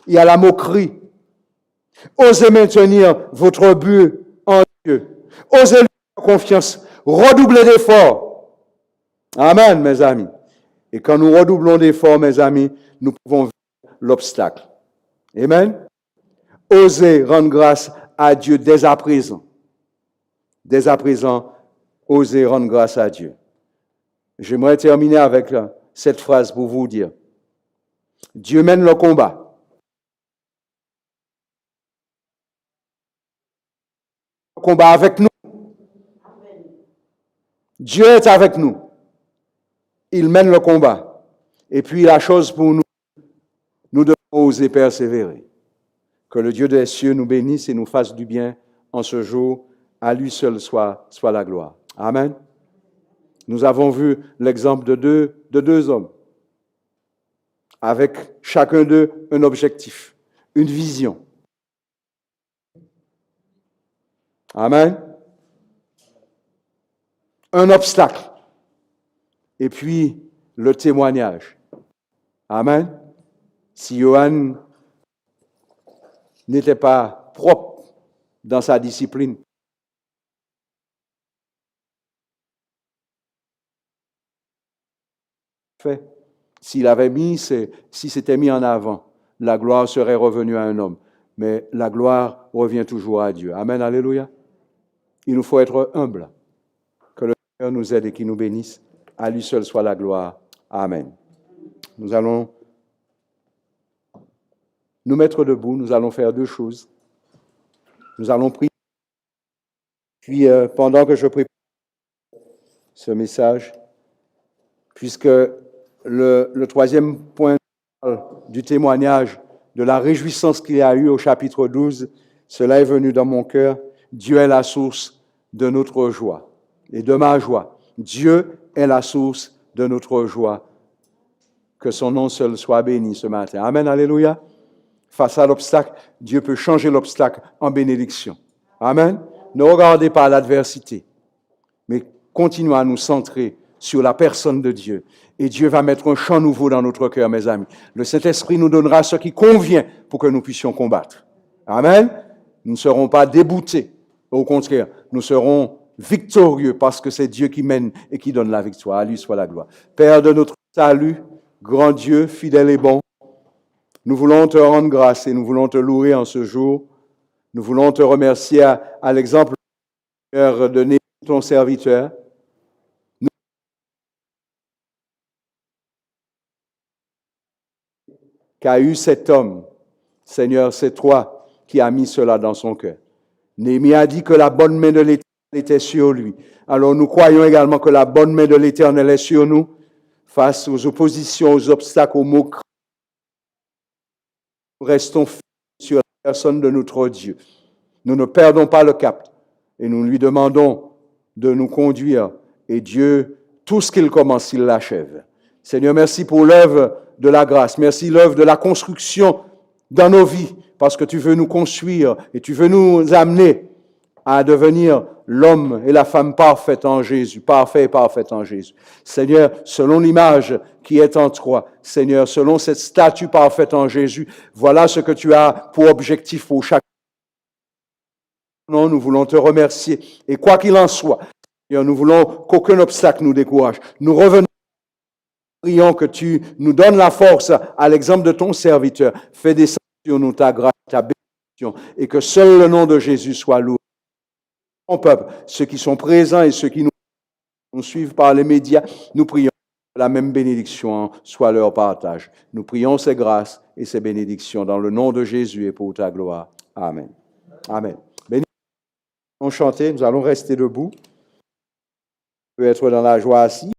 Il y a la moquerie. Osez maintenir votre but en Dieu. Osez lui faire confiance. Redoublez d'efforts. Amen, mes amis. Et quand nous redoublons d'efforts, mes amis, nous pouvons vaincre l'obstacle. Amen. Osez rendre grâce à Dieu dès à présent. Dès à présent, osez rendre grâce à Dieu. J'aimerais terminer avec cette phrase pour vous dire. Dieu mène le combat. Le combat avec nous. Dieu est avec nous. Il mène le combat. Et puis la chose pour nous, nous devons oser persévérer. Que le Dieu des cieux nous bénisse et nous fasse du bien en ce jour. À lui seul soit la gloire. Amen. Nous avons vu l'exemple de deux hommes, avec chacun d'eux un objectif, une vision. Amen. Un obstacle. Et puis, le témoignage. Amen. Si Johann n'était pas propre dans sa discipline, fait, s'il s'était mis en avant, la gloire serait revenue à un homme. Mais la gloire revient toujours à Dieu. Amen, alléluia. Il nous faut être humble. Que le Seigneur nous aide et qu'il nous bénisse. À lui seul soit la gloire. Amen. Nous allons nous mettre debout. Nous allons faire deux choses. Nous allons prier. Puis, pendant que je prépare ce message, puisque le troisième point du témoignage, de la réjouissance qu'il y a eu au chapitre 12, cela est venu dans mon cœur. Dieu est la source de notre joie et de ma joie. Dieu est la source de notre joie. Que son nom seul soit béni ce matin. Amen, alléluia. Face à l'obstacle, Dieu peut changer l'obstacle en bénédiction. Amen. Ne regardez pas l'adversité, mais continuez à nous centrer sur la personne de Dieu. Et Dieu va mettre un chant nouveau dans notre cœur, mes amis. Le Saint-Esprit nous donnera ce qui convient pour que nous puissions combattre. Amen. Nous ne serons pas déboutés. Au contraire, nous serons victorieux parce que c'est Dieu qui mène et qui donne la victoire. À lui soit la gloire. Père de notre salut, grand Dieu, fidèle et bon, nous voulons te rendre grâce et nous voulons te louer en ce jour. Nous voulons te remercier à l'exemple de Néhémie, ton serviteur. Qu'a eu cet homme, Seigneur, c'est toi qui as mis cela dans son cœur. Néhémie a dit que la bonne main de l'Éternel était sur lui. Alors nous croyons également que la bonne main de l'Éternel est sur nous face aux oppositions, aux obstacles, aux moqueries. Nous restons fixés sur la personne de notre Dieu. Nous ne perdons pas le cap et nous lui demandons de nous conduire. Et Dieu, tout ce qu'il commence, il l'achève. Seigneur, merci pour l'œuvre de la grâce. Merci l'œuvre de la construction dans nos vies, parce que tu veux nous construire et tu veux nous amener à devenir l'homme et la femme parfaite en Jésus, parfait et parfaite en Jésus. Seigneur, selon l'image qui est en toi, Seigneur, selon cette statue parfaite en Jésus, voilà ce que tu as pour objectif pour chaque. Non, nous voulons te remercier. Et quoi qu'il en soit, Seigneur, nous voulons qu'aucun obstacle nous décourage. Nous revenons. Prions que tu nous donnes la force à l'exemple de ton serviteur. Fais descendre sur nous ta grâce, ta bénédiction, et que seul le nom de Jésus soit loué. Mon peuple, ceux qui sont présents et ceux qui nous suivent par les médias, nous prions que la même bénédiction soit leur partage. Nous prions ces grâces et ces bénédictions dans le nom de Jésus et pour ta gloire. Amen. Amen. Béni. Nous allons chanter, nous allons rester debout. On peut être dans la joie assis.